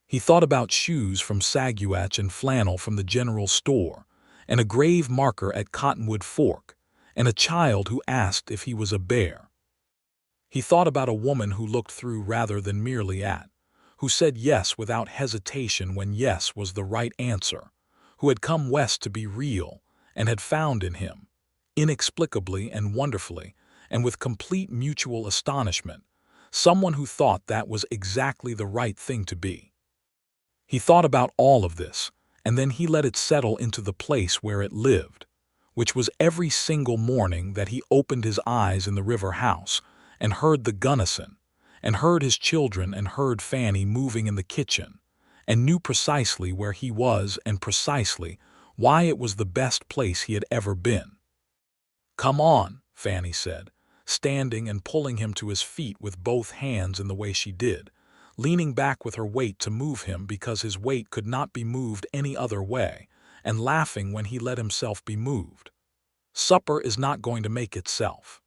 He thought about shoes from saguach and flannel from the general store, and a grave marker at Cottonwood Fork, and a child who asked if he was a bear. He thought about a woman who looked through rather than merely at, who said yes without hesitation when yes was the right answer, who had come west to be real, and had found in him, inexplicably and wonderfully, and with complete mutual astonishment, someone who thought that was exactly the right thing to be. He thought about all of this, and then he let it settle into the place where it lived, which was every single morning that he opened his eyes in the river house and heard the Gunnison, and heard his children and heard Fannie moving in the kitchen, and knew precisely where he was and precisely why it was the best place he had ever been. "Come on," Fannie said, standing and pulling him to his feet with both hands in the way she did, leaning back with her weight to move him because his weight could not be moved any other way, and laughing when he let himself be moved. "Supper is not going to make itself."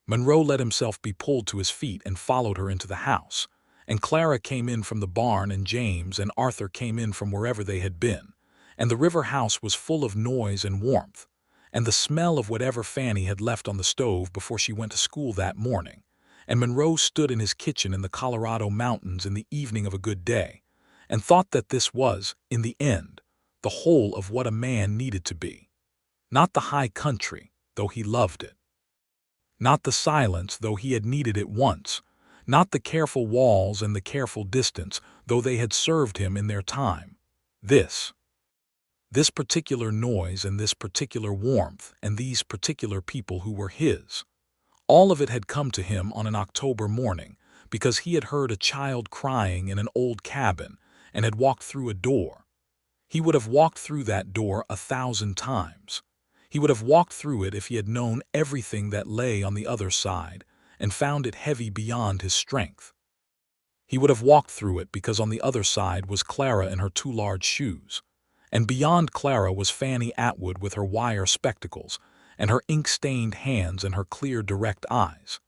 Monroe let himself be pulled to his feet and followed her into the house, and Clara came in from the barn, and James and Arthur came in from wherever they had been, and the river house was full of noise and warmth, and the smell of whatever Fannie had left on the stove before she went to school that morning, and Monroe stood in his kitchen in the Colorado mountains in the evening of a good day, and thought that this was, in the end, the whole of what a man needed to be. Not the high country, though he loved it. Not the silence, though he had needed it once. Not the careful walls and the careful distance, though they had served him in their time. This particular noise and this particular warmth and these particular people who were his. All of it had come to him on an October morning because he had heard a child crying in an old cabin and had walked through a door. He would have walked through that door 1,000 times. He would have walked through it if he had known everything that lay on the other side and found it heavy beyond his strength. He would have walked through it because on the other side was Clara in her too large shoes, and beyond Clara was Fannie Atwood with her wire spectacles and her ink-stained hands and her clear, direct eyes.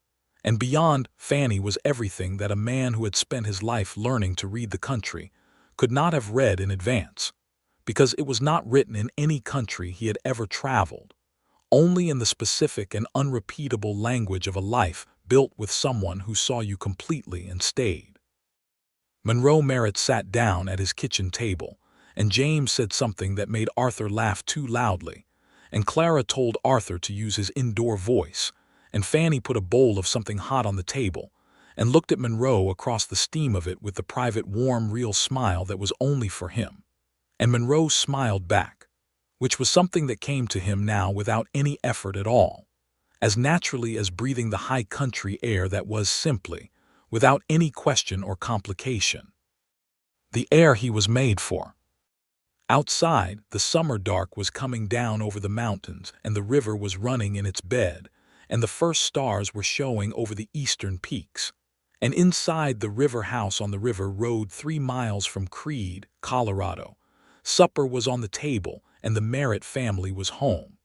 And beyond Fannie was everything that a man who had spent his life learning to read the country could not have read in advance, because it was not written in any country he had ever traveled, only in the specific and unrepeatable language of a life built with someone who saw you completely and stayed. Monroe Merritt sat down at his kitchen table, and James said something that made Arthur laugh too loudly, and Clara told Arthur to use his indoor voice, and Fannie put a bowl of something hot on the table, and looked at Monroe across the steam of it with the private warm real smile that was only for him. And Monroe smiled back, which was something that came to him now without any effort at all, as naturally as breathing the high country air that was simply, without any question or complication, the air he was made for. Outside, the summer dark was coming down over the mountains, and the river was running in its bed, and the first stars were showing over the eastern peaks. And inside the river house on the river road 3 miles from Creede, Colorado, supper was on the table, and the Merritt family was home.